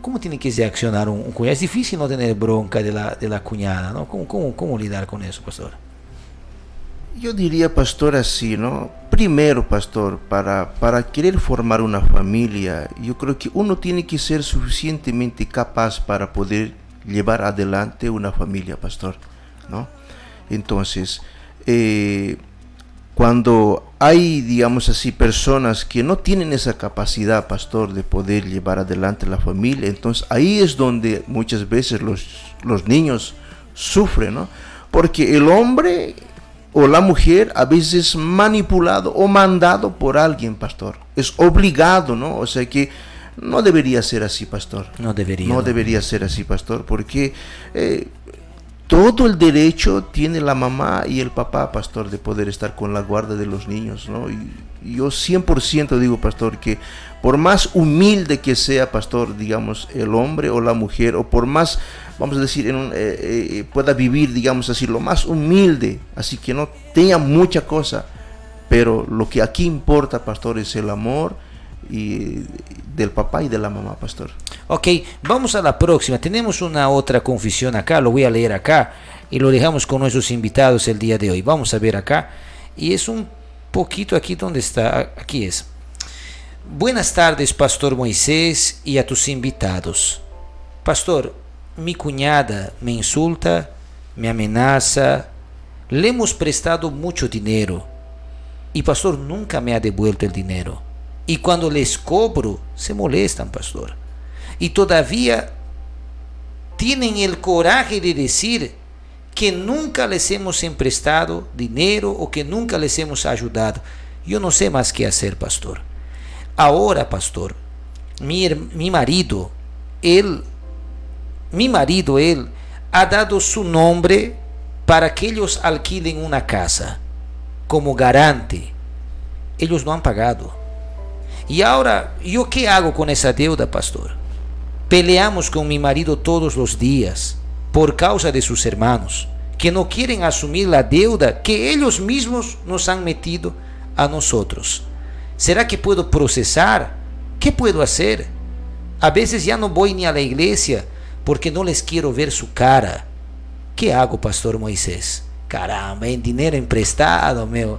¿Cómo tiene que reaccionar un cuñado? Es difícil no tener bronca de la cuñada, ¿no? ¿Cómo lidar con eso, pastor? Yo diría, pastor, así, ¿no? Primero, pastor, para querer formar una familia, yo creo que uno tiene que ser suficientemente capaz para poder llevar adelante una familia, pastor, ¿no? Entonces, cuando hay, digamos así, personas que no tienen esa capacidad, pastor, de poder llevar adelante la familia, entonces ahí es donde muchas veces los niños sufren, ¿no? Porque el hombre o la mujer a veces es manipulado o mandado por alguien, pastor. Es obligado, ¿no? O sea que no debería ser así, pastor. No debería. No debería ser así, pastor, porque todo el derecho tiene la mamá y el papá, pastor, de poder estar con la guarda de los niños, ¿no? Y yo 100% digo, pastor, que por más humilde que sea, pastor, digamos, el hombre o la mujer, o por más, vamos a decir, pueda vivir, digamos así, lo más humilde, así que no tenga mucha cosa, pero lo que aquí importa, pastor, es el amor y del papá y de la mamá, pastor. Ok, vamos a la próxima. Tenemos una otra confesión acá, lo voy a leer acá y lo dejamos con nuestros invitados el día de hoy. Vamos a ver acá y es un poquito aquí donde está, aquí es. Buenas tardes, Pastor Moisés, y a tus invitados. Pastor, mi cuñada me insulta, me amenaza, le hemos prestado mucho dinero y pastor nunca me ha devuelto el dinero. Y cuando les cobro, se molestan, pastor. Y todavía tienen el coraje de decir que nunca les hemos emprestado dinero o que nunca les hemos ayudado. Yo no sé más qué hacer, pastor. Ahora, pastor, mi marido, él ha dado su nombre para que ellos alquilen una casa como garante. Ellos no han pagado. Y ahora, ¿yo qué hago con esa deuda, pastor? Peleamos con mi marido todos los días por causa de sus hermanos, que no quieren asumir la deuda que ellos mismos nos han metido a nosotros. ¿Será que puedo procesar? ¿Qué puedo hacer? A veces ya no voy ni a la iglesia porque no les quiero ver su cara. ¿Qué hago, Pastor Moisés? Caramba, en dinero emprestado, meu.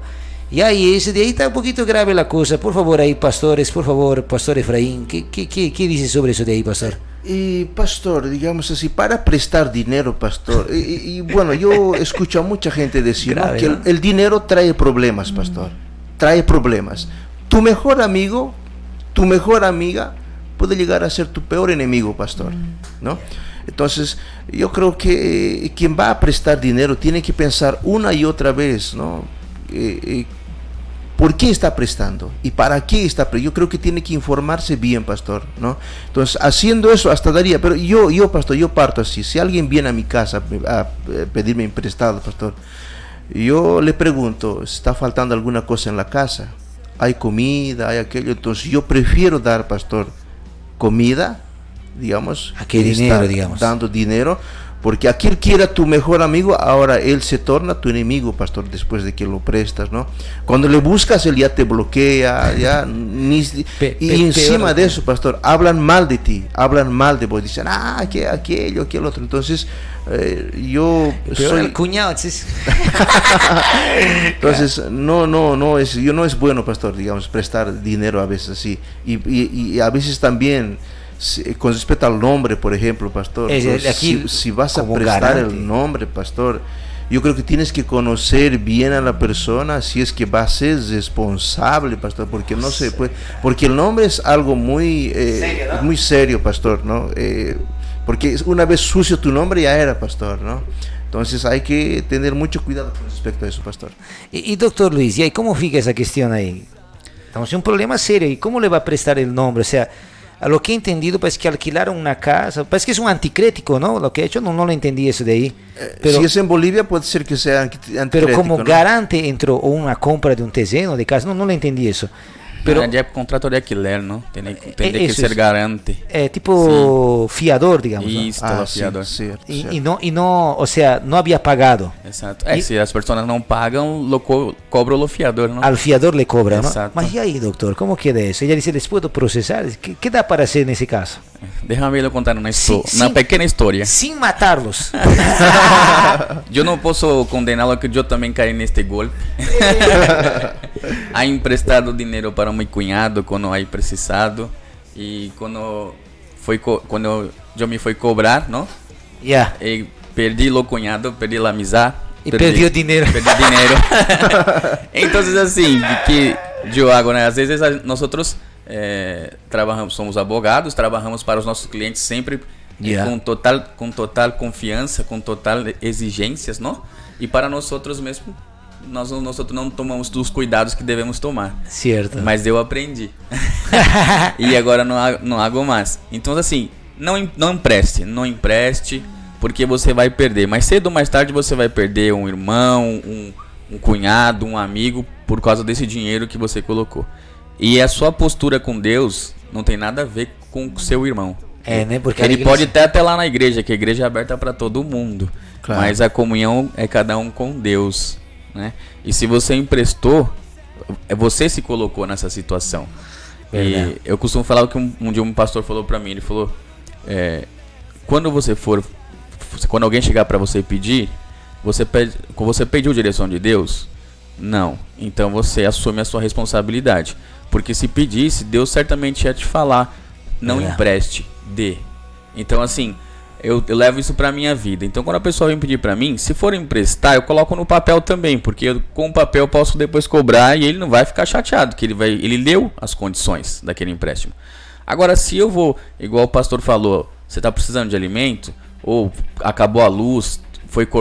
Y ahí, ese de ahí está un poquito grave la cosa. Por favor, ahí, pastores, por favor, Pastor Efraín, ¿qué dice sobre eso de ahí, pastor? Y pastor, digamos así, para prestar dinero, pastor, y bueno, yo escucho a mucha gente decir grave, ¿no? Que el dinero trae problemas, pastor, trae problemas. Tu mejor amigo, tu mejor amiga puede llegar a ser tu peor enemigo, pastor, ¿no? Entonces, yo creo que quien va a prestar dinero tiene que pensar una y otra vez, ¿no? ¿Por qué está prestando? ¿Y para qué está prestando? Yo creo que tiene que informarse bien, pastor, ¿no? Entonces, haciendo eso hasta daría, pero yo, pastor, yo parto así. Si alguien viene a mi casa a pedirme prestado, pastor, yo le pregunto, ¿está faltando alguna cosa en la casa? ¿Hay comida? ¿Hay aquello? Entonces, yo prefiero dar, pastor, comida, digamos. ¿A qué dinero, digamos? Dando dinero. Porque aquel que era tu mejor amigo, ahora él se torna tu enemigo, pastor, después de que lo prestas, ¿no? Cuando le buscas, él ya te bloquea, ya y encima de eso, pastor, hablan mal de ti, hablan mal de vos, dicen, aquello, aquel otro. Entonces, yo soy el cuñado. Entonces, no es bueno, pastor, digamos, prestar dinero a veces así. Y a veces también, con respecto al nombre, por ejemplo, pastor, aquí, si vas a prestar garante el nombre, pastor, yo creo que tienes que conocer bien a la persona, si es que va a ser responsable, pastor, porque no se puede, porque el nombre es algo muy serio, ¿no? Muy serio, pastor, ¿no? Porque una vez sucio tu nombre ya era, pastor, ¿no? Entonces hay que tener mucho cuidado con respecto a eso, pastor. Y doctor Luis, ¿y ahí cómo fica esa cuestión ahí? Estamos en un problema serio, ¿y cómo le va a prestar el nombre? O sea, a lo que he entendido, parece que alquilaron una casa, parece que es un anticrético, ¿no? Lo que he hecho, no lo entendí eso de ahí. Pero, si es en Bolivia, puede ser que sea anticrético. Pero como ¿no? garante entró una compra de un terreno, de casa, no lo entendí eso. Pero ya contrato de alquiler, ¿no? Tiene que ser garante. Tipo sí. Fiador, digamos. ¿No? Fiador. Sí, y no, o sea, no había pagado. Exacto. Si las personas no pagan, cobra el fiador, ¿no? Al fiador le cobra, exacto. ¿no? Mas y ahí, doctor, ¿cómo queda eso? Ella dice, ¿les puedo procesar? ¿Qué da para hacer en ese caso? Déjame contar una pequeña historia. Sin matarlos. Yo no puedo condenarlo, que yo también caí en este golpe. Ha emprestado dinero para mi cuñado quando hay precisado, y quando yo me fui cobrar, ¿no? Yeah. Perdi o cunhado, perdi a amizade, Y perdió dinero. Perdi dinero. Entonces, assim, que Diogo, né? Às vezes nosotros trabalhamos, somos abogados, trabalhamos para os nossos clientes sempre com total confiança, com total exigências, não? E para nós outros mesmo, nós não tomamos os cuidados que devemos tomar. Certo. Mas eu aprendi. E agora não hago mais. Então, assim, não empreste, porque você vai perder. Mais cedo ou mais tarde você vai perder um irmão, um cunhado, um amigo, por causa desse dinheiro que você colocou. E a sua postura com Deus não tem nada a ver com o seu irmão. Né? Porque ele pode até lá na igreja, que a igreja é aberta para todo mundo. Claro. Mas a comunhão é cada um com Deus, né? E se você emprestou, você se colocou nessa situação. E eu costumo falar que um dia um pastor falou para mim, ele falou, quando alguém chegar para você pedir, você pediu direção de Deus? Não. Então você assume a sua responsabilidade. Porque se pedisse, Deus certamente ia te falar, não empreste, dê. Então, assim, eu levo isso pra minha vida. Então, quando a pessoa vem pedir pra mim, se for emprestar, eu coloco no papel também, porque com o papel eu posso depois cobrar e ele não vai ficar chateado, que ele leu as condições daquele empréstimo. Agora, se eu vou, igual o pastor falou, você tá precisando de alimento, ou acabou a luz,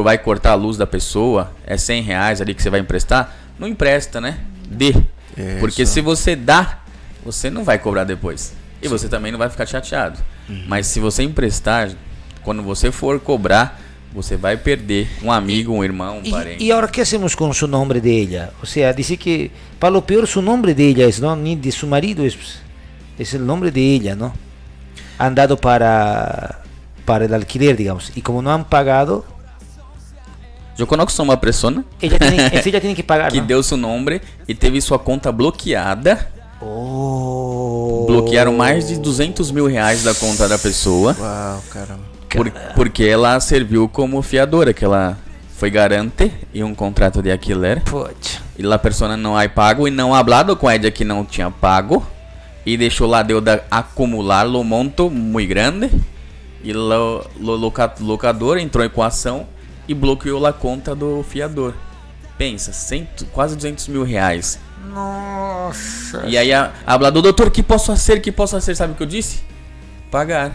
vai cortar a luz da pessoa, é R$100 ali que você vai emprestar, não empresta, né? Dê. Isso. Porque se você dá, você não vai cobrar depois. E você também não vai ficar chateado. Mas se você emprestar, quando você for cobrar, você vai perder um amigo, um irmão, um parente. E agora, o que hacemos com o nome de ella? O sea, dice que, para lo peor, su nombre de ella es, ¿no? Ni de su marido, es el nombre de ella, ¿no? Han dado para el alquiler, digamos. Y como no han pagado... Eu conheço uma pessoa ella tiene que pagar, que ¿no? deu seu nome e teve sua conta bloqueada. Bloquearam mais de R$200 mil da conta da pessoa. Uau, caramba. Porque ela serviu como fiadora, que ela foi garante e um contrato de alquiler. E a pessoa não ha pago e não ha hablado com ela que não tinha pago. E deixou lá deuda acumular lo monto muito grande. E o locador entrou em equação e bloqueou a conta do fiador. Pensa, quase R$200 mil. Nossa. E aí hablador, doutor, que posso fazer? Sabe o que eu disse? Pagar.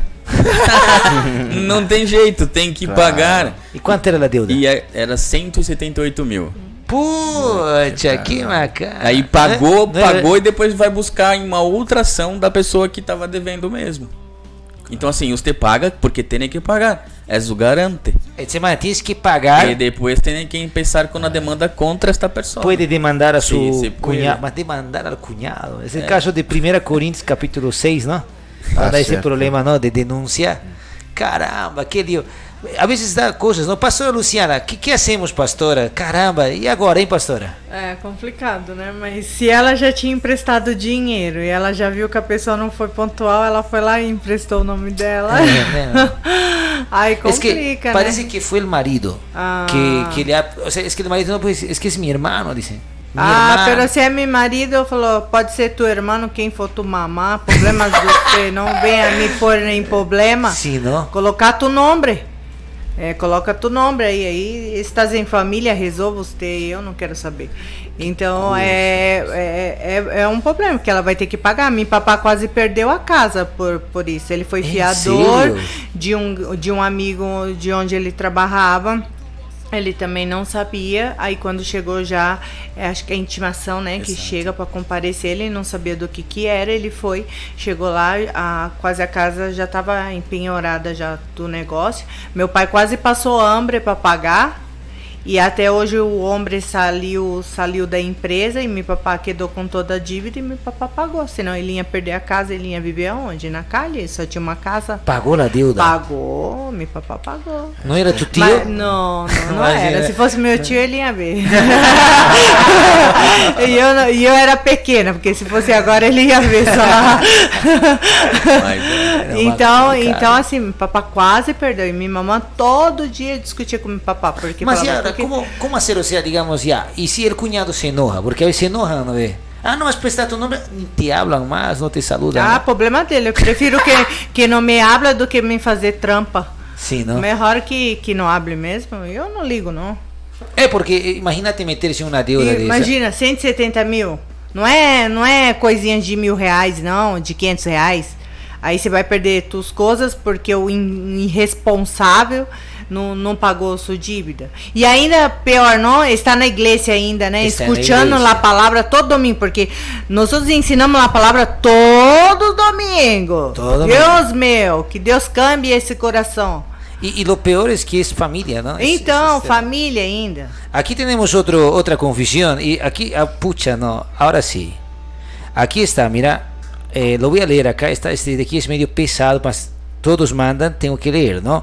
Não tem jeito, tem que pagar. E quanto era a deuda? E era R$178 mil. Puxa, que macana. Aí pagou e depois vai buscar em uma outra ação da pessoa que estava devendo mesmo. Então, assim, você paga porque tem que pagar. É o garante. Você tienes que pagar. E depois tem que empezar com a demanda contra esta pessoa. Pode demandar a seu cunhado. Mas demandar ao cunhado. Esse é o caso de 1 Coríntios capítulo 6, não? Quando há esse problema, não, de denúncia. Caramba, que lío. Às vezes dá coisas, não? Pastora Luciana, que hacemos, pastora? Caramba, e agora, hein, pastora? É complicado, né? Mas se ela já tinha emprestado dinheiro e ela já viu que a pessoa não foi pontual, ela foi lá e emprestou o nome dela. Aí complica, né? Parece que foi o marido. Que ele, o sea, que o marido não, pues, es que es mi hermano, dizem. Pero se é meu marido, falou, pode ser tu irmão, quem for tu mamá, problemas de você, não venha me pôr em problema. Sim, não? Colocar tu nome. Coloca tu nome aí estás em família, resolva você, eu não quero saber. Então é um problema que ela vai ter que pagar. Meu papá quase perdeu a casa por isso. Ele foi fiador de um amigo de onde ele trabalhava. Ele também não sabia, aí quando chegou já, acho que a intimação, né, que chega para comparecer, ele não sabia do que era, ele foi, chegou lá, quase a casa já estava empenhorada já do negócio, meu pai quase passou hambre para pagar, e até hoje o homem saiu da empresa e meu papá quedou com toda a dívida e meu papá pagou, senão ele ia perder a casa, ele ia viver aonde? Na Cali, só tinha uma casa. Pagou a deuda? Pagou, meu papá pagou. Não era tu tio? Mas, não era. Se fosse meu tio, ele ia ver. E eu era pequena, porque se fosse agora, ele ia ver só. Então, assim, meu papá quase perdeu. E minha mamãe todo dia discutia com meu papá. Porque mas ¿cómo hacer? O sea, digamos, y si el cuñado se enoja, porque a veces se enoja, ¿no ve? No has prestado tu nombre, ni te hablan más, no te saludan. Problema dele. Eu prefiro que não me habla do que me fazer trampa. Sim, não? Melhor que não hable mesmo. Eu não ligo, não. É porque imagínate meter-se em uma deuda dessa. Imagina, 170 mil. Não é coisinha de R$1.000, não, de R$500. Aí você vai perder suas coisas porque o irresponsável não pagou sua dívida. E ainda pior, não, está na igreja ainda, né? Escutando a palavra todo domingo, porque nós ensinamos a palavra todo domingo. Deus meu, que Deus cambie esse coração. E o pior é que é família, não? Então, família ainda. Aqui temos outra confissão, e aqui, pucha, não, agora sim. Aqui está, mira, lo voy a ler acá, este de aqui é meio pesado, mas todos mandam, tenho que ler, não?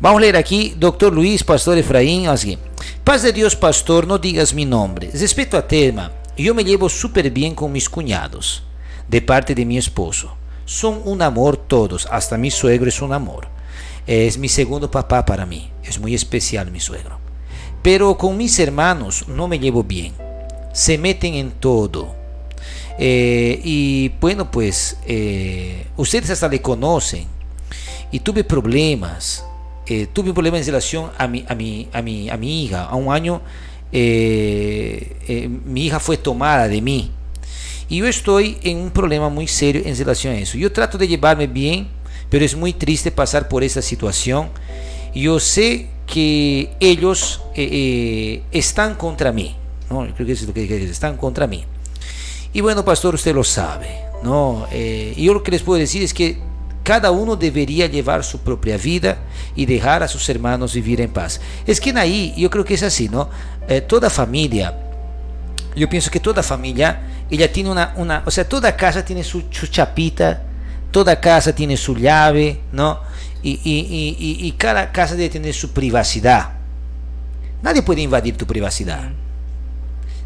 Vamos ler aqui, Dr. Luis, Pastor Efraín, así. Paz de Dios, pastor, no digas mi nombre. Respecto al tema, yo me llevo súper bien con mis cuñados, de parte de mi esposo. Son un amor todos, hasta mi suegro es un amor. Es mi segundo papá para mí, es muy especial mi suegro. Pero con mis hermanos no me llevo bien, se meten en todo. Y bueno, pues, ustedes hasta le conocen, y tuve problemas en relación a mi hija. A un año mi hija fue tomada de mí y yo estoy en un problema muy serio en relación a eso. Yo trato de llevarme bien, pero es muy triste pasar por esta situación. Yo sé que ellos están contra mí, ¿no? Yo creo que es lo que están contra mí. Y bueno, pastor, usted lo sabe, ¿no? Y yo lo que les puedo decir es que cada uno debería llevar su propia vida y dejar a sus hermanos vivir en paz. Es que ahí yo creo que es así, ¿no? Toda familia, yo pienso que toda familia, ella tiene o sea, toda casa tiene su chapita, toda casa tiene su llave, ¿no? Y cada casa debe tener su privacidad. Nadie puede invadir tu privacidad.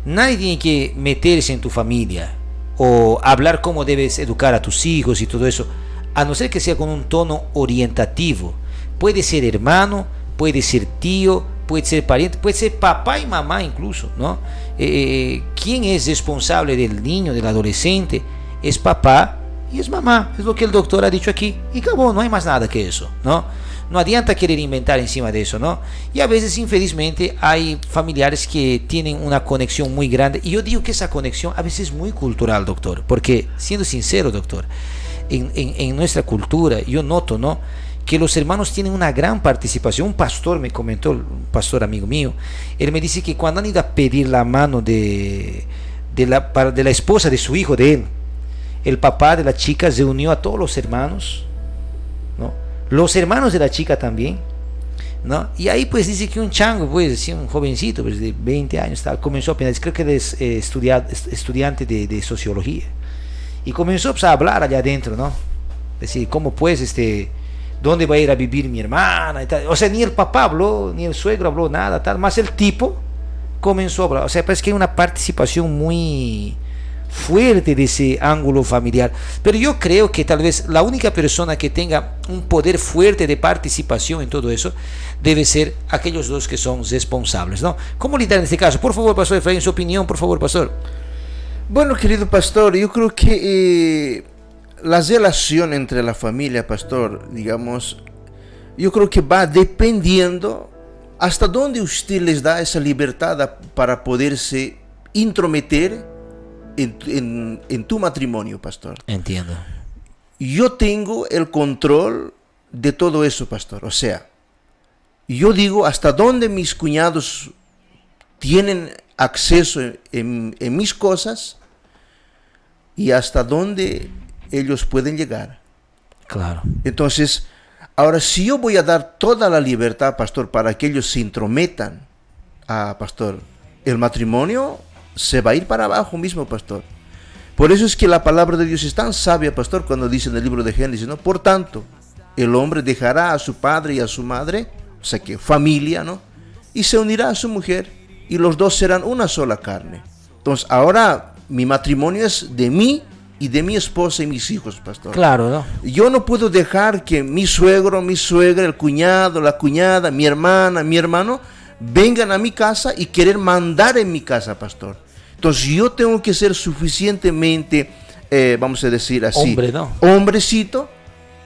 Nadie tiene que meterse en tu familia o hablar cómo debes educar a tus hijos y todo eso, a no ser que sea con un tono orientativo. Puede ser hermano, puede ser tío, puede ser pariente, puede ser papá y mamá incluso, ¿no? ¿Quién es responsable del niño, del adolescente? Es papá y es mamá, es lo que el doctor ha dicho aquí, y acabó, no hay más nada que eso, ¿no? No adianta querer inventar encima de eso, ¿no? Y a veces, infelizmente, hay familiares que tienen una conexión muy grande, y yo digo que esa conexión a veces es muy cultural, doctor, porque, siendo sincero, doctor, en nuestra cultura, yo noto, ¿no?, que los hermanos tienen una gran participación. Un pastor me comentó, un pastor amigo mío, él me dice que cuando han ido a pedir la mano de la esposa de su hijo, de él, el papá de la chica reunió a todos los hermanos, ¿no?, los hermanos de la chica también, ¿no? Y ahí pues dice que un chango, pues así, un jovencito, pues de 20 años, comenzó apenas, creo que es estudiante de sociología, y comenzó pues, a hablar allá adentro, ¿no? Decir, ¿cómo pues dónde va a ir a vivir mi hermana? Y tal. O sea, ni el papá habló, ni el suegro habló nada, tal, más el tipo comenzó a hablar. O sea, parece que hay una participación muy fuerte de ese ángulo familiar. Pero yo creo que tal vez la única persona que tenga un poder fuerte de participación en todo eso debe ser aquellos dos que son responsables, ¿no? ¿Cómo lidar en este caso? Por favor, pastor Efraín, su opinión, por favor, pastor. Bueno, querido pastor, yo creo que la relación entre la familia, pastor, digamos, yo creo que va dependiendo hasta dónde usted les da esa libertad para poderse intrometer en tu matrimonio, pastor. Entiendo. Yo tengo el control de todo eso, pastor. O sea, yo digo hasta dónde mis cuñados tienen acceso en mis cosas y hasta dónde ellos pueden llegar. Claro. Entonces, ahora si yo voy a dar toda la libertad, pastor, para que ellos se intrometan, pastor, el matrimonio se va a ir para abajo mismo, pastor. Por eso es que la palabra de Dios es tan sabia, pastor, cuando dice en el libro de Génesis, ¿no? Por tanto, el hombre dejará a su padre y a su madre, o sea que familia, ¿no?, y se unirá a su mujer, y los dos serán una sola carne. Entonces, ahora mi matrimonio es de mí y de mi esposa y mis hijos, pastor. Claro, ¿no? Yo no puedo dejar que mi suegro, mi suegra, el cuñado, la cuñada, mi hermana, mi hermano vengan a mi casa y querer mandar en mi casa, pastor. Entonces yo tengo que ser suficientemente, vamos a decir así, hombre, ¿no?, hombrecito,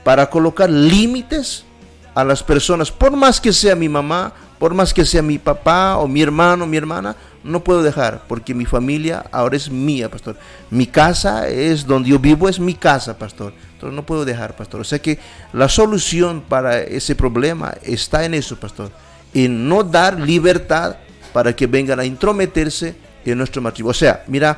para colocar límites a las personas, por más que sea mi mamá, Por más que sea mi papá o mi hermano, mi hermana, no puedo dejar, porque mi familia ahora es mía, pastor. Mi casa es donde yo vivo, es mi casa, pastor. Entonces no puedo dejar, pastor. O sea que la solución para ese problema está en eso, pastor. En no dar libertad para que vengan a intrometerse en nuestro matrimonio. O sea, mira,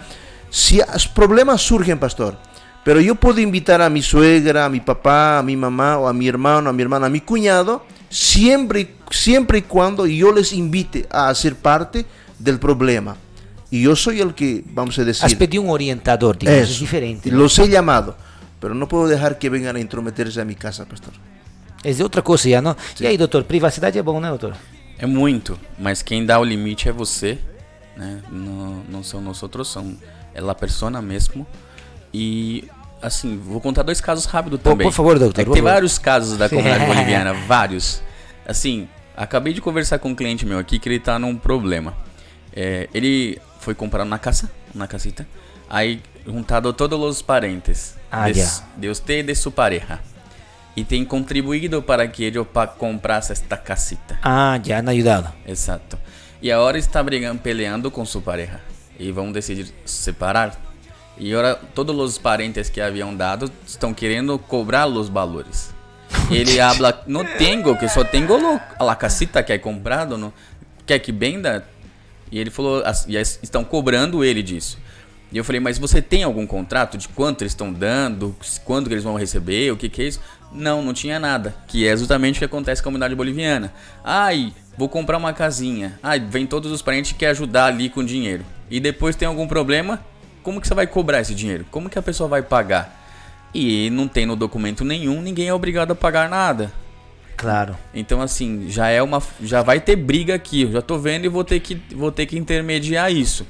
si problemas surgen, pastor, pero yo puedo invitar a mi suegra, a mi papá, a mi mamá, o a mi hermano, a mi hermana, a mi cuñado, siempre y cuando yo les invite a ser parte del problema. Y yo soy el que, vamos a decir... Has pedido un orientador, digamos, es diferente, ¿no? Los he llamado, pero no puedo dejar que vengan a intrometerse a mi casa, pastor. É de outra coisa já, não? Sim. E aí, doutor, privacidade é bom, né, doutor? É muito, mas quem dá o limite é você, né? Não são nós outros, é a persona mesmo. E assim, vou contar 2 casos rápidos também. Por favor, doutor. É que tem vários casos da comunidade boliviana, vários. Assim, acabei de conversar com um cliente meu aqui que ele tá num problema. Ele foi comprar uma casita, aí juntado todos os parentes de usted e de sua pareja. E tem contribuído para que ele comprasse esta casita. Ah, já han ayudado. Exato. E agora está peleando com sua pareja. E vão decidir separar. E agora todos os parentes que haviam dado estão querendo cobrar os valores. Ele habla, não tenho, que só tenho a casita que é comprado, não quer que venda. E ele falou, e estão cobrando ele disso. E eu falei, mas você tem algum contrato de quanto eles estão dando, quanto que eles vão receber, o que é isso? Não tinha nada, que é exatamente o que acontece com a comunidade boliviana. Ai, vou comprar uma casinha. Ai, vem todos os parentes que querem ajudar ali com dinheiro. E depois tem algum problema, como que você vai cobrar esse dinheiro? Como que a pessoa vai pagar? E não tem no documento nenhum, ninguém é obrigado a pagar nada. Claro. Então assim, já vai ter briga aqui, eu já tô vendo e vou ter que intermediar isso.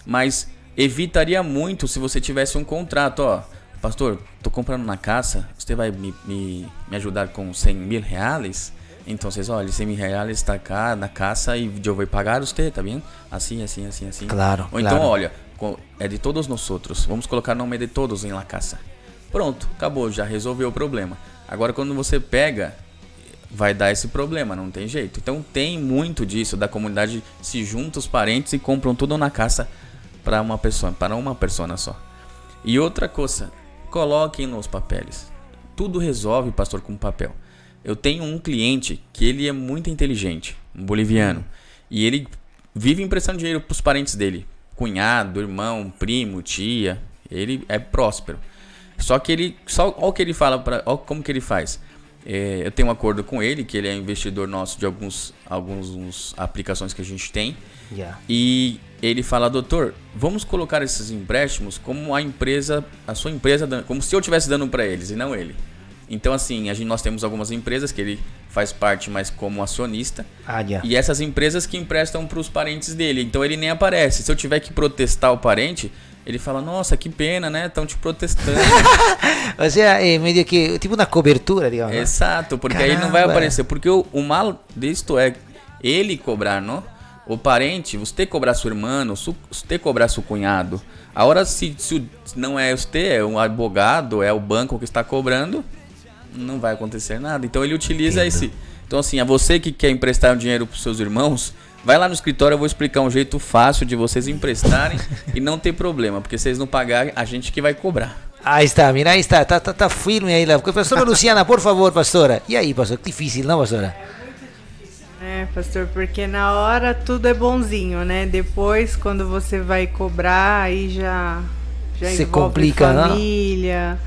Mas evitaria muito se você tivesse um contrato, ó, pastor, tô comprando uma casa, você vai me ajudar com 100 mil reais? Então vocês, olha, 100 mil reais está cá na casa e eu vou pagar você, tá bem? Assim. Claro. Ou então, olha, é de todos nós outros, vamos colocar o nome de todos em la casa. Pronto, acabou, já resolveu o problema. Agora quando você pega, vai dar esse problema, não tem jeito. Então tem muito disso, da comunidade se junta os parentes e compram tudo na casa para uma pessoa só. E outra coisa, coloquem nos papéis. Tudo resolve, pastor, com papel. Eu tenho um cliente que ele é muito inteligente, um boliviano, e ele vive emprestando dinheiro para os parentes dele, cunhado, irmão, primo, tia. Ele é próspero. Só que olha o que ele fala, olha como que ele faz. Eu tenho um acordo com ele, que ele é investidor nosso de alguns aplicações que a gente tem. E ele fala, doutor, vamos colocar esses empréstimos como a sua empresa, como se eu estivesse dando para eles e não ele. Então assim, nós temos algumas empresas que ele faz parte, mas como acionista. E essas empresas que emprestam para os parentes dele. Então ele nem aparece. Se eu tiver que protestar o parente, ele fala, nossa, que pena, né? Estão te protestando. Ou seja, é meio que tipo uma cobertura, digamos. Exato, porque caramba, aí ele não vai aparecer. Porque o mal disto é ele cobrar, não? O parente, você cobrar seu irmão, você cobrar seu cunhado. Agora, se não é você, é um advogado, é o banco que está cobrando, não vai acontecer nada. Então ele utiliza esse. Então assim, a você que quer emprestar dinheiro para os seus irmãos, vai lá no escritório, eu vou explicar um jeito fácil de vocês emprestarem e não ter problema, porque vocês não pagarem, a gente que vai cobrar. Aí está, mira, aí está, tá firme aí. Pastora Luciana, por favor, pastora. E aí, pastor, difícil, não, pastora? Pastor, porque na hora tudo é bonzinho, né? Depois, quando você vai cobrar, aí já se complica, família.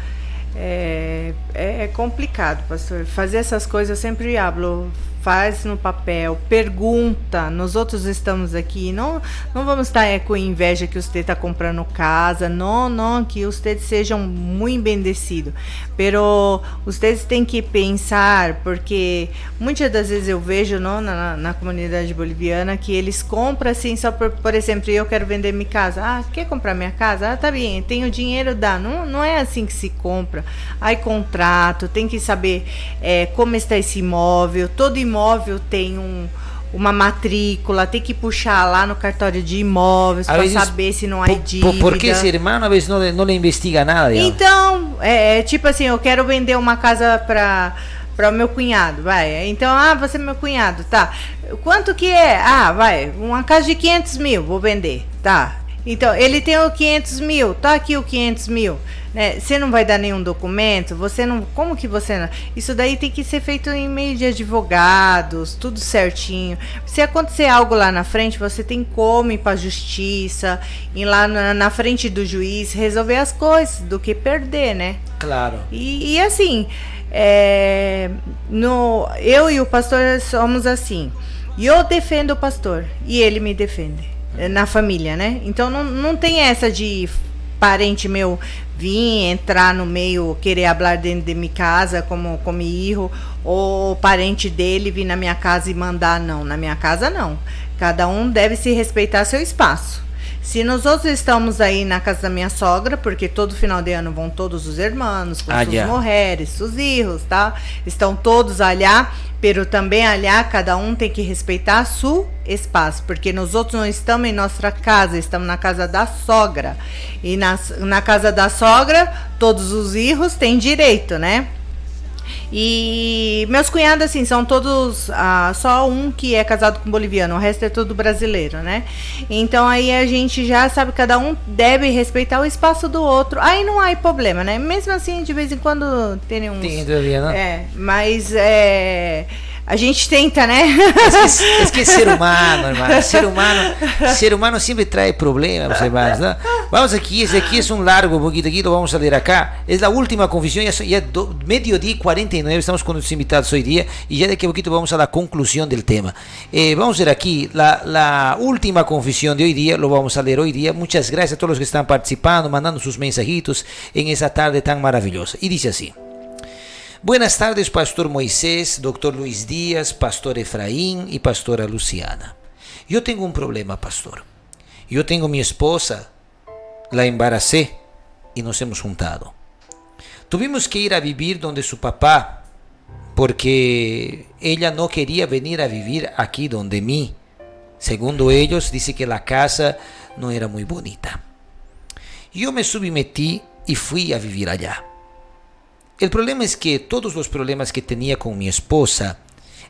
É complicado, pastor. Fazer essas coisas eu sempre hablo. Faz no papel, pergunta. Nós outros estamos aqui, não vamos estar com inveja que você está comprando casa, não, que vocês sejam muito bendecidos. Pero vocês têm que pensar, porque muitas das vezes eu vejo na comunidade boliviana que eles compram assim, só por exemplo, eu quero vender minha casa. Quer comprar minha casa? Tá bem, tenho dinheiro, dá. Não é assim que se compra. Aí contrato, tem que saber como está esse imóvel, todo imóvel tem uma matrícula, tem que puxar lá no cartório de imóveis para saber se não há dívida. Porque esse irmão às vezes não le investiga nada. Digamos. Então, tipo assim, eu quero vender uma casa para para o meu cunhado, vai. Então, você é meu cunhado, tá. Quanto que é? Vai, uma casa de 500 mil, vou vender, tá. Então, ele tem o 500 mil, tá aqui o 500 mil, né? Você não vai dar nenhum documento, você não... Como que você não... Isso daí tem que ser feito em meio de advogados, tudo certinho. Se acontecer algo lá na frente, você tem como ir pra justiça, ir lá na frente do juiz, resolver as coisas, do que perder, né? Claro. E assim, eu e o pastor somos assim, e eu defendo o pastor, e ele me defende. Na família, né? Então não tem essa de parente meu vir entrar no meio, querer falar dentro de minha casa como hijo, ou parente dele vir na minha casa e mandar. Não, na minha casa não. Cada um deve se respeitar seu espaço. Se nós outros estamos aí na casa da minha sogra, porque todo final de ano vão todos os irmãos, com suas mulheres, seus filhos, tá? Estão todos allá, pero também allá cada um tem que respeitar seu espaço, porque nós outros não estamos em nossa casa, estamos na casa da sogra. E na casa da sogra, todos os filhos têm direito, né? E meus cunhados, assim, são todos, só um que é casado com boliviano, o resto é tudo brasileiro, né? Então aí a gente já sabe, cada um deve respeitar o espaço do outro. Aí não há problema, né? Mesmo assim, de vez em quando tem uns... Tem todavía, ¿no? Mas a gente tenta, né? Es que ser humano, hermano. Ser humano siempre trae problemas, hermanos, ¿no? Vamos aquí, ese aquí es un largo poquito, aquí lo vamos a leer acá. Es la última confesión, ya mediodía 49, estamos con los invitados hoy día, y ya de que poquito vamos a la conclusión del tema. Vamos a ver aquí, la última confesión de hoy día, lo vamos a leer hoy día. Muchas gracias a todos los que están participando, mandando sus mensajitos en esa tarde tan maravillosa. Y dice así: buenas tardes, Pastor Moisés, Doctor Luis Díaz, Pastor Efraín y Pastora Luciana. Yo tengo un problema, Pastor. Yo tengo mi esposa, la embaracé y nos hemos juntado. Tuvimos que ir a vivir donde su papá, porque ella no quería venir a vivir aquí donde mí. Segundo ellos, dice que la casa no era muy bonita. Yo me submetí y fui a vivir allá. El problema es que todos los problemas que tenía con mi esposa,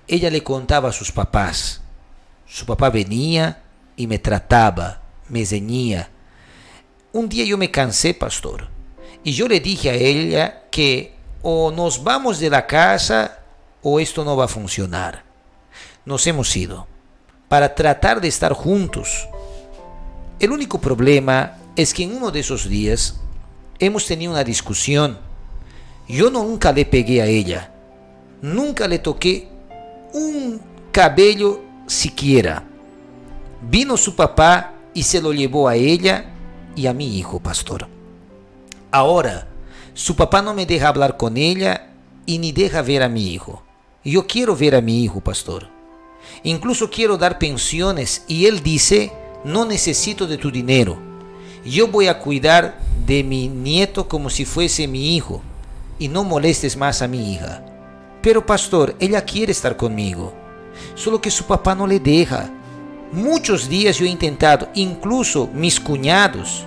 ella le contaba a sus papás. Su papá venía y me trataba, me ceñía. Un día yo me cansé, pastor, y yo le dije a ella que o nos vamos de la casa o esto no va a funcionar. Nos hemos ido para tratar de estar juntos. El único problema es que en uno de esos días hemos tenido una discusión. Yo nunca le pegué a ella, nunca le toqué un cabello siquiera. Vino su papá y se lo llevó a ella y a mi hijo, pastor. Ahora, su papá no me deja hablar con ella y ni deja ver a mi hijo. Yo quiero ver a mi hijo, pastor. Incluso quiero dar pensiones y él dice, no necesito de tu dinero. Yo voy a cuidar de mi nieto como si fuese mi hijo. Y no molestes más a mi hija. Pero pastor, ella quiere estar conmigo, solo que su papá no le deja. Muchos días yo he intentado, incluso mis cuñados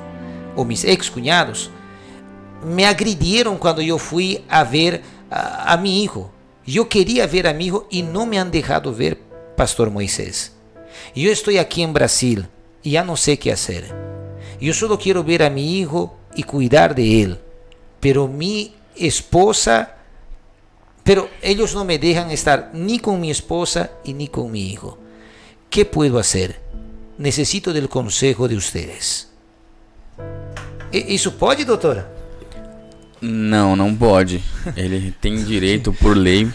o mis ex cuñados me agredieron cuando yo fui a ver a mi hijo. Yo quería ver a mi hijo y no me han dejado ver, Pastor Moisés. Yo estoy aquí en Brasil y ya no sé qué hacer. Yo solo quiero ver a mi hijo y cuidar de él, pero ellos no me dejan estar ni con mi esposa y ni con mi hijo. ¿Qué puedo hacer? Necesito del consejo de ustedes. Isso pode, doutora? Não, não pode. Ele tem direito por lei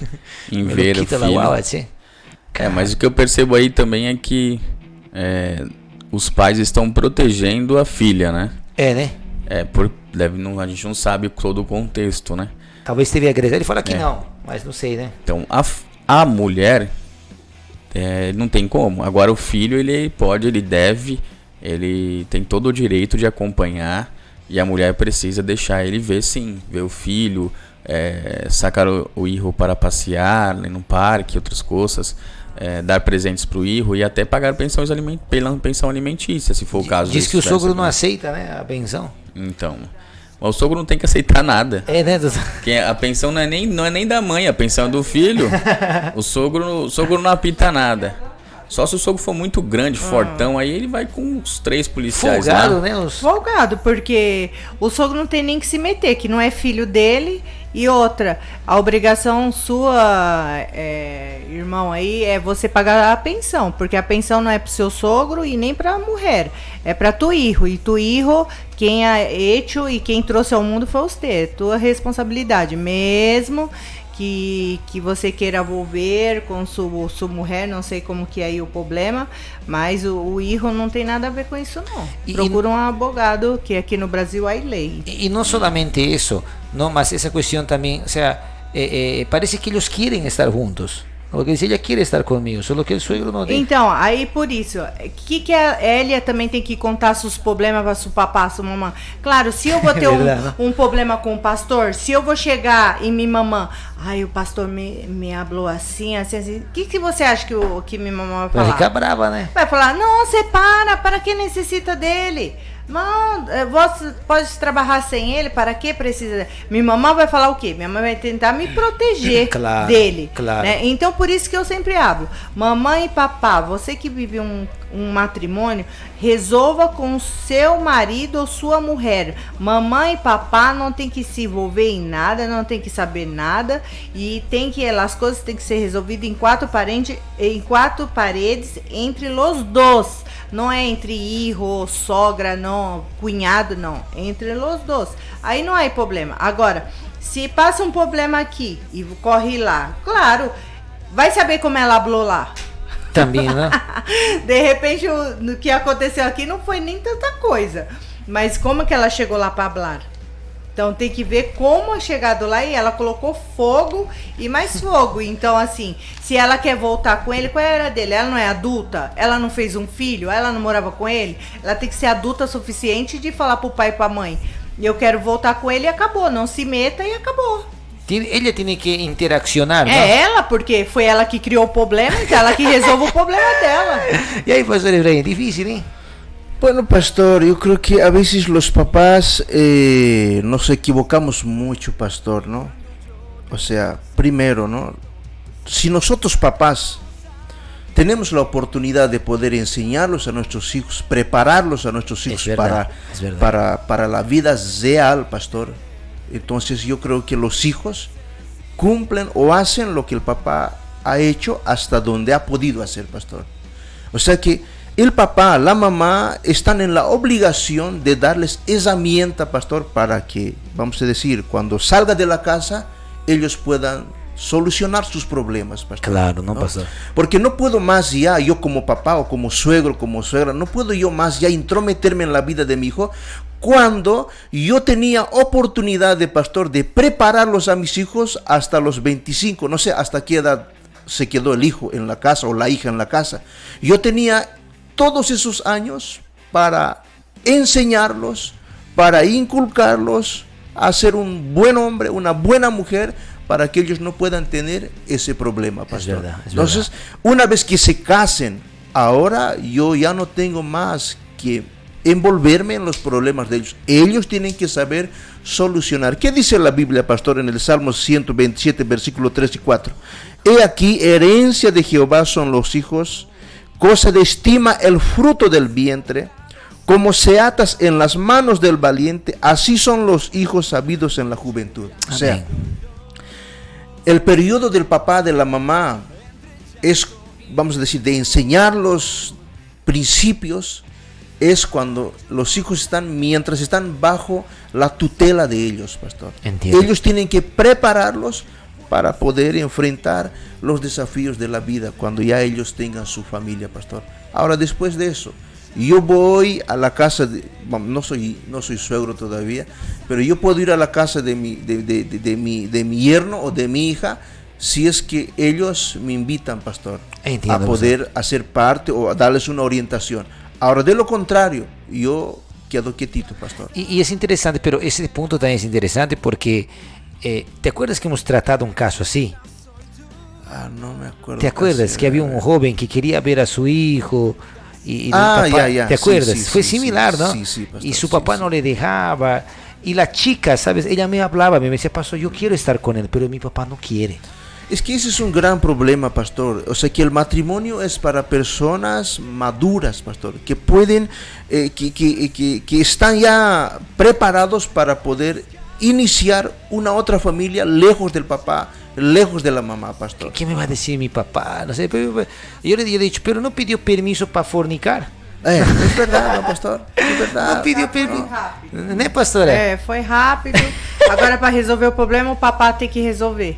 em ver o filho. Mas o que eu percebo aí também é que os pais estão protegendo a filha, né? Né? A gente não sabe todo o contexto, né? Talvez teve agressão. Ele fala que não, mas não sei, né? Então, a mulher não tem como. Agora o filho, ele pode, ele deve, ele tem todo o direito de acompanhar. E a mulher precisa deixar ele ver, sim, ver o filho, sacar o hijo para passear no parque, outras coisas, dar presentes para o hijo e até pagar pensão alimentícia, se for o caso. Diz que o sogro não aceita, né, a pensão. Então, Mas o sogro não tem que aceitar nada. É, né? Porque a pensão não é nem da mãe, a pensão é do filho. O sogro não apita nada. Só se o sogro for muito grande, fortão, aí ele vai com os 3 policiais Folgado, lá. né? Folgado, porque o sogro não tem nem que se meter, que não é filho dele. E outra, a obrigação sua, irmão, aí é você pagar a pensão, porque a pensão não é pro seu sogro e nem pra mulher, é pra tu hijo, e tu hijo, quem é hecho e quem trouxe ao mundo foi você, tua responsabilidade, mesmo que você queira volver com sua mulher, não sei como que é aí o problema, mas o hijo não tem nada a ver com isso não. Procura um advogado, que aqui no Brasil há lei. Y no solamente eso, no, mas esa cuestión también, o sea, parece que ellos quieren estar juntos. Porque dice, ella quiere estar conmigo, solo que el suegro no deja. Então, aí por isso, que a Elia também tem que contar seus problemas para seu papá, sua mamãe. Claro, se eu vou ter um problema com o pastor, se eu vou chegar e minha mamãe, o pastor me falou assim, o que você acha que minha mamãe vai falar? Vai ficar brava, né? Vai falar, não, separa, para que necessita dele? Não, você pode trabalhar sem ele, para que precisa? Minha mamãe vai falar o quê? Minha mãe vai tentar me proteger dele. Claro. Né? Então, por isso que eu sempre hablo. Mamãe e papá, você que vive um matrimônio, resolva com seu marido ou sua mulher. Mamãe e papá não tem que se envolver em nada, não tem que saber nada, e as coisas têm que ser resolvidas em 4 paredes entre os dois. Não é entre hijo, sogra, não, cunhado, não. Entre os dois. Aí não há problema. Agora, se passa um problema aqui e corre lá, claro, vai saber como ela falou lá. Também, né? De repente, o que aconteceu aqui não foi nem tanta coisa. Mas como que ela chegou lá para falar? Então tem que ver como é chegado lá, e ela colocou fogo e mais fogo. Então, assim, se ela quer voltar com ele, qual era dele? Ela não é adulta? Ela não fez um filho? Ela não morava com ele? Ela tem que ser adulta o suficiente de falar pro pai e pra mãe: eu quero voltar com ele, e acabou. Não se meta e acabou. Ella tiene que interaccionar, ¿no? É ela, porque foi ela que criou o problema, então ela que resolve o problema dela. E aí, pastor Efraín, difícil, ¿eh? Bueno, pastor, yo creo que a veces los papás nos equivocamos mucho, pastor, ¿no? O sea, primero, ¿no? Si nosotros papás tenemos la oportunidad de poder enseñarlos a nuestros hijos, prepararlos a nuestros hijos para la vida real, pastor, entonces yo creo que los hijos cumplen o hacen lo que el papá ha hecho hasta donde ha podido hacer, pastor. O sea que el papá, la mamá están en la obligación de darles herramienta, pastor, para que, vamos a decir, cuando salga de la casa, ellos puedan solucionar sus problemas, pastor. Claro, no, pastor. Porque no puedo más ya, yo como papá o como suegro, como suegra, no puedo yo más ya intrometerme en la vida de mi hijo, cuando yo tenía oportunidad de, pastor, de prepararlos a mis hijos hasta los 25, no sé hasta qué edad se quedó el hijo en la casa o la hija en la casa. Yo tenía todos esos años para enseñarlos, para inculcarlos a ser un buen hombre, una buena mujer, para que ellos no puedan tener ese problema, pastor. Es verdad. Entonces, una vez que se casen, ahora yo ya no tengo más que envolverme en los problemas de ellos. Ellos tienen que saber solucionar. ¿Qué dice la Biblia, pastor, en el Salmo 127, versículo 3 y 4? He aquí, herencia de Jehová son los hijos, cosa de estima el fruto del vientre, como seatas en las manos del valiente, así son los hijos sabidos en la juventud. O sea, el periodo del papá, de la mamá, es, vamos a decir, de enseñar los principios, es cuando los hijos están, mientras están bajo la tutela de ellos, pastor. Entiendo. Ellos tienen que prepararlos para poder enfrentar los desafíos de la vida cuando ya ellos tengan su familia, pastor. Ahora, después de eso, yo voy a la casa no soy suegro todavía, pero yo puedo ir a la casa de mi yerno o de mi hija, si es que ellos me invitan, pastor, Entiendo, a poder hacer parte o a darles una orientación. Ahora, de lo contrario, yo quedo quietito, pastor. Y es interesante, pero ese punto también es interesante porque ¿te acuerdas que hemos tratado un caso así? No me acuerdo. ¿Te acuerdas que había un joven que quería ver a su hijo? Y ya. ¿te acuerdas? Sí, Fue similar, ¿no? Sí, pastor, y su papá no le dejaba. Y la chica, ¿sabes? Ella me hablaba, me decía, pastor, yo quiero estar con él, pero mi papá no quiere. Es que ese es un gran problema, pastor. O sea, que el matrimonio es para personas maduras, pastor, que pueden, que están ya preparados para poder iniciar una otra familia lejos del papá, lejos de la mamá, pastor. ¿Qué me va a decir mi papá? No sé, pero yo le he dicho, pero no pidió permiso para fornicar. Es verdade, não, pastor? É verdade. Não pediu permisso. Né, pastora? Foi rápido. Agora, para resolver o problema, o papá tem que resolver.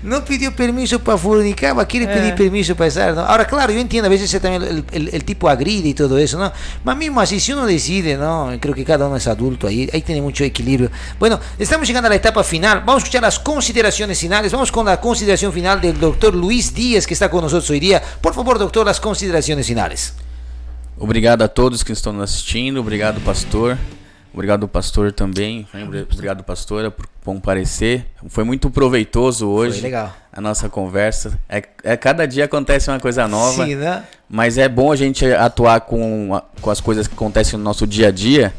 No pidió permiso para fornicar, va a querer pedir permiso para estar, ¿no? Ahora, claro, yo entiendo, a veces también el tipo agride y todo eso, ¿no? Mas mismo así, si uno decide, ¿no? Creo que cada uno es adulto, ahí tiene mucho equilibrio. Bueno, estamos llegando a la etapa final. Vamos a escuchar las consideraciones finales. Vamos con la consideración final del doctor Luis Díaz, que está con nosotros hoy día. Por favor, doctor, las consideraciones finales. Obrigado a todos que estão nos assistindo. Obrigado, pastor. Obrigado, pastor, também. Obrigado, pastora, por comparecer. Foi muito proveitoso hoje. Foi legal. A nossa conversa. Cada dia acontece uma coisa nova. Sim, né? Mas é bom a gente atuar com as coisas que acontecem no nosso dia a dia,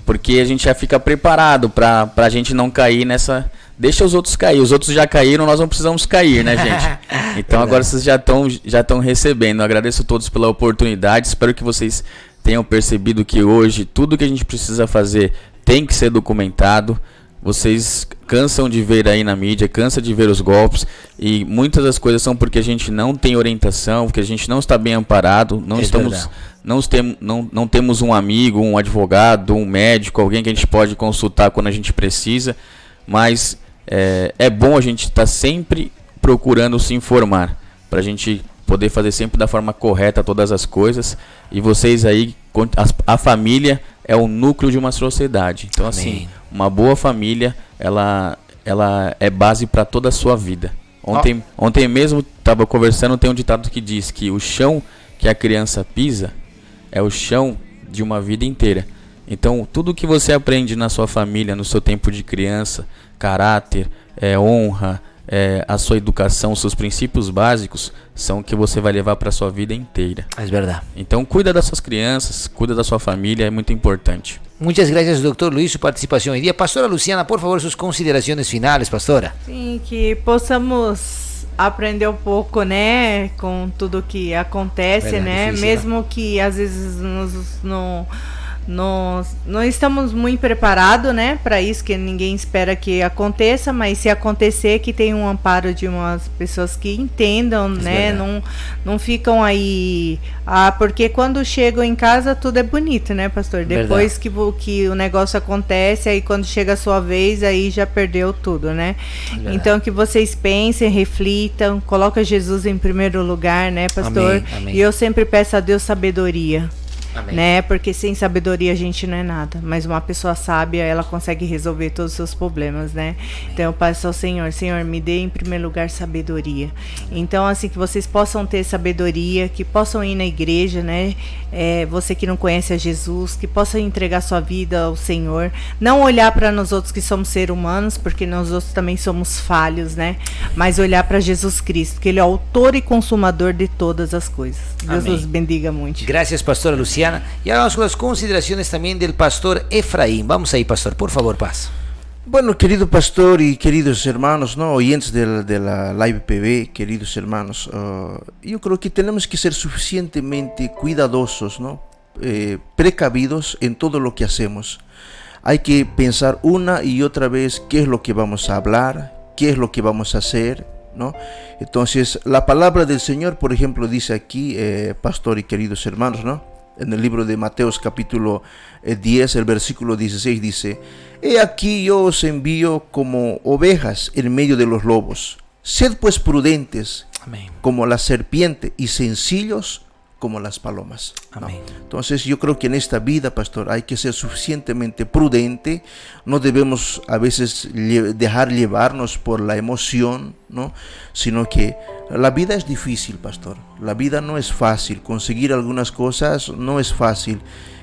porque a gente já fica preparado para a gente não cair nessa... Deixa os outros cair. Os outros já caíram, nós não precisamos cair, né, gente? Então agora vocês já estão recebendo. Eu agradeço a todos pela oportunidade. Espero que vocês tenham percebido que hoje tudo que a gente precisa fazer tem que ser documentado. Vocês cansam de ver aí na mídia, cansam de ver os golpes, e muitas das coisas são porque a gente não tem orientação, porque a gente não está bem amparado, não temos um amigo, um advogado, um médico, alguém que a gente pode consultar quando a gente precisa. Mas é bom a gente estar sempre procurando se informar, para a gente poder fazer sempre da forma correta todas as coisas. E vocês aí, a família é o núcleo de uma sociedade. Então, Amém. Assim, uma boa família, ela é base para toda a sua vida. Ontem mesmo estava conversando, tem um ditado que diz que o chão que a criança pisa é o chão de uma vida inteira. Então, tudo que você aprende na sua família, no seu tempo de criança, caráter, honra, a sua educação, os seus princípios básicos, são que você vai levar para a sua vida inteira. É verdade. Então, cuida das suas crianças, cuida da sua família, é muito importante. Muchas gracias, doctor Luis, su participación hoy día. Pastora Luciana, por favor, sus consideraciones finales, pastora. Sim, que possamos aprender um pouco, né, com tudo que acontece, verdade, né, difícil, mesmo né? Que às vezes nós não estamos muito preparados, né, para isso, que ninguém espera que aconteça, mas se acontecer, que tem um amparo de umas pessoas que entendam, né, não ficam aí, porque quando chegam em casa tudo é bonito, né, pastor? Depois que o negócio acontece, aí quando chega a sua vez, aí já perdeu tudo, né? Então que vocês pensem, reflitam, coloquem Jesus em primeiro lugar, né, pastor? Amém, amém. E eu sempre peço a Deus sabedoria. Amém. Né? Porque sem sabedoria a gente não é nada, mas uma pessoa sábia, ela consegue resolver todos os seus problemas, né? Amém. Então eu peço ao Senhor, me dê em primeiro lugar sabedoria. Então assim, que vocês possam ter sabedoria, que possam ir na igreja, né? Você que não conhece a Jesus, que possa entregar sua vida ao Senhor, não olhar para nós outros que somos seres humanos, porque nós outros também somos falhos, né? Mas olhar para Jesus Cristo, que Ele é o autor e consumador de todas as coisas. Deus nos bendiga muito. Gracias, pastora Luciana. Y ahora vamos con las consideraciones también del pastor Efraín. Vamos ahí, pastor, por favor, paz. Bueno, querido pastor y queridos hermanos, ¿no? Oyentes de la Live PB, queridos hermanos, yo creo que tenemos que ser suficientemente cuidadosos, ¿no? Precavidos en todo lo que hacemos. Hay que pensar una y otra vez qué es lo que vamos a hablar, qué es lo que vamos a hacer, ¿no? Entonces, la palabra del Señor, por ejemplo, dice aquí, pastor y queridos hermanos, ¿no? En el libro de Mateos capítulo 10, el versículo 16 dice: He aquí yo os envío como ovejas en medio de los lobos. Sed pues prudentes, Amén. Como la serpiente, y sencillos como las palomas. Amén. ¿No? Entonces yo creo que en esta vida, pastor, hay que ser suficientemente prudente. No debemos a veces dejar llevarnos por la emoción, ¿no? Sino que la vida es difícil, pastor. La vida no es fácil. Conseguir algunas cosas no es fácil.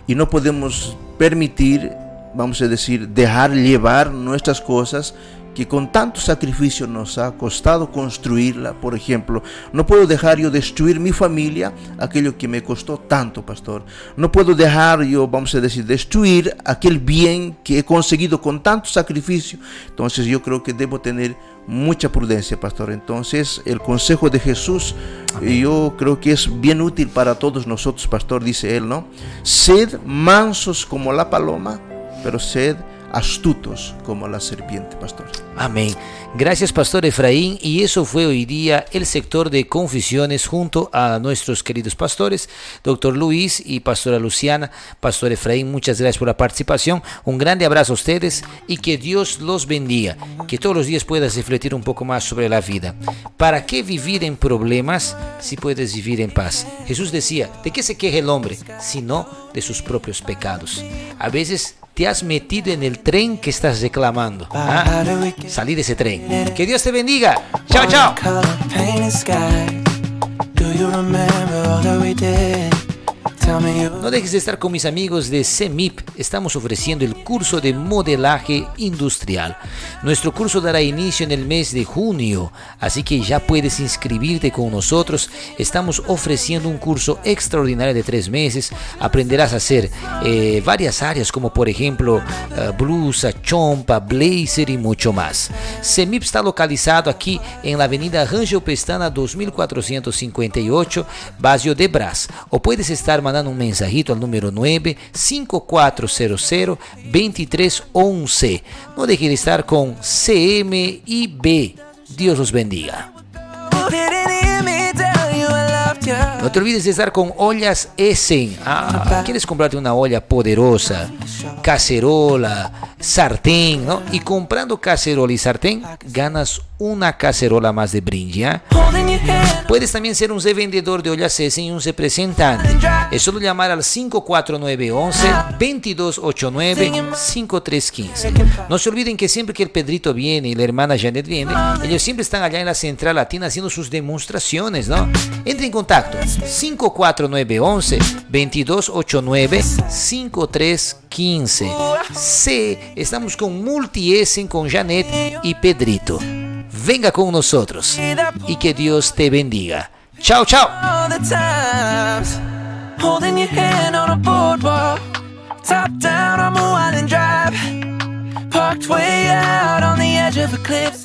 Y no podemos permitir, vamos a decir, dejar llevar nuestras cosas que con tanto sacrificio nos ha costado construirla. Por ejemplo, no puedo dejar yo destruir mi familia, aquello que me costó tanto, pastor. No puedo dejar yo, vamos a decir, destruir aquel bien que he conseguido con tanto sacrificio. Entonces yo creo que debo tener mucha prudencia, pastor. Entonces el consejo de Jesús, yo creo que es bien útil para todos nosotros, pastor. Dice él, ¿no? Sed mansos como la paloma, pero sed astutos como la serpiente, pastor. Amén. Gracias, Pastor Efraín. Y eso fue hoy día el sector de confesiones junto a nuestros queridos pastores, Doctor Luis y Pastora Luciana. Pastor Efraín, muchas gracias por la participación. Un grande abrazo a ustedes y que Dios los bendiga. Que todos los días puedas refletir un poco más sobre la vida. ¿Para qué vivir en problemas si puedes vivir en paz? Jesús decía, ¿de qué se queja el hombre? Sino de sus propios pecados. A veces te has metido en el tren que estás reclamando. Salí de ese tren. Que Dios te bendiga. Chao, chao. No dejes de estar con mis amigos de CEMIP. Estamos ofreciendo el curso de modelaje industrial. Nuestro curso dará inicio en el mes de junio, así que ya puedes inscribirte con nosotros. Estamos ofreciendo un curso extraordinario de 3 meses. Aprenderás a hacer varias áreas como por ejemplo blusa, chompa, blazer y mucho más. CEMIP está localizado aquí en la avenida Rangel Pestana 2458, Barrio de Brás. O puedes estar mandando un mensajito al número 95400-2311. No deje de estar con CMIB. Dios los bendiga. No te olvides de estar con Ollas Essen. ¿Quieres comprarte una olla poderosa, cacerola, sartén, ¿no? Y comprando cacerola y sartén, ganas una cacerola más de brinde. Puedes también ser un revendedor de Ollas Essen y un representante. Es solo llamar al 54911-2289-5315. No se olviden que siempre que el Pedrito viene y la hermana Janet viene, ellos siempre están allá en la Central Latina haciendo sus demostraciones, ¿no? Entre en contacto 54911-2289-5315. Sí, estamos con Multi Essen con Janet y Pedrito. Venga con nosotros y que Dios te bendiga. Chao, chao. Holding your hand on a boardwalk, top down on Moreland Drive, parked way out on the edge of a cliff.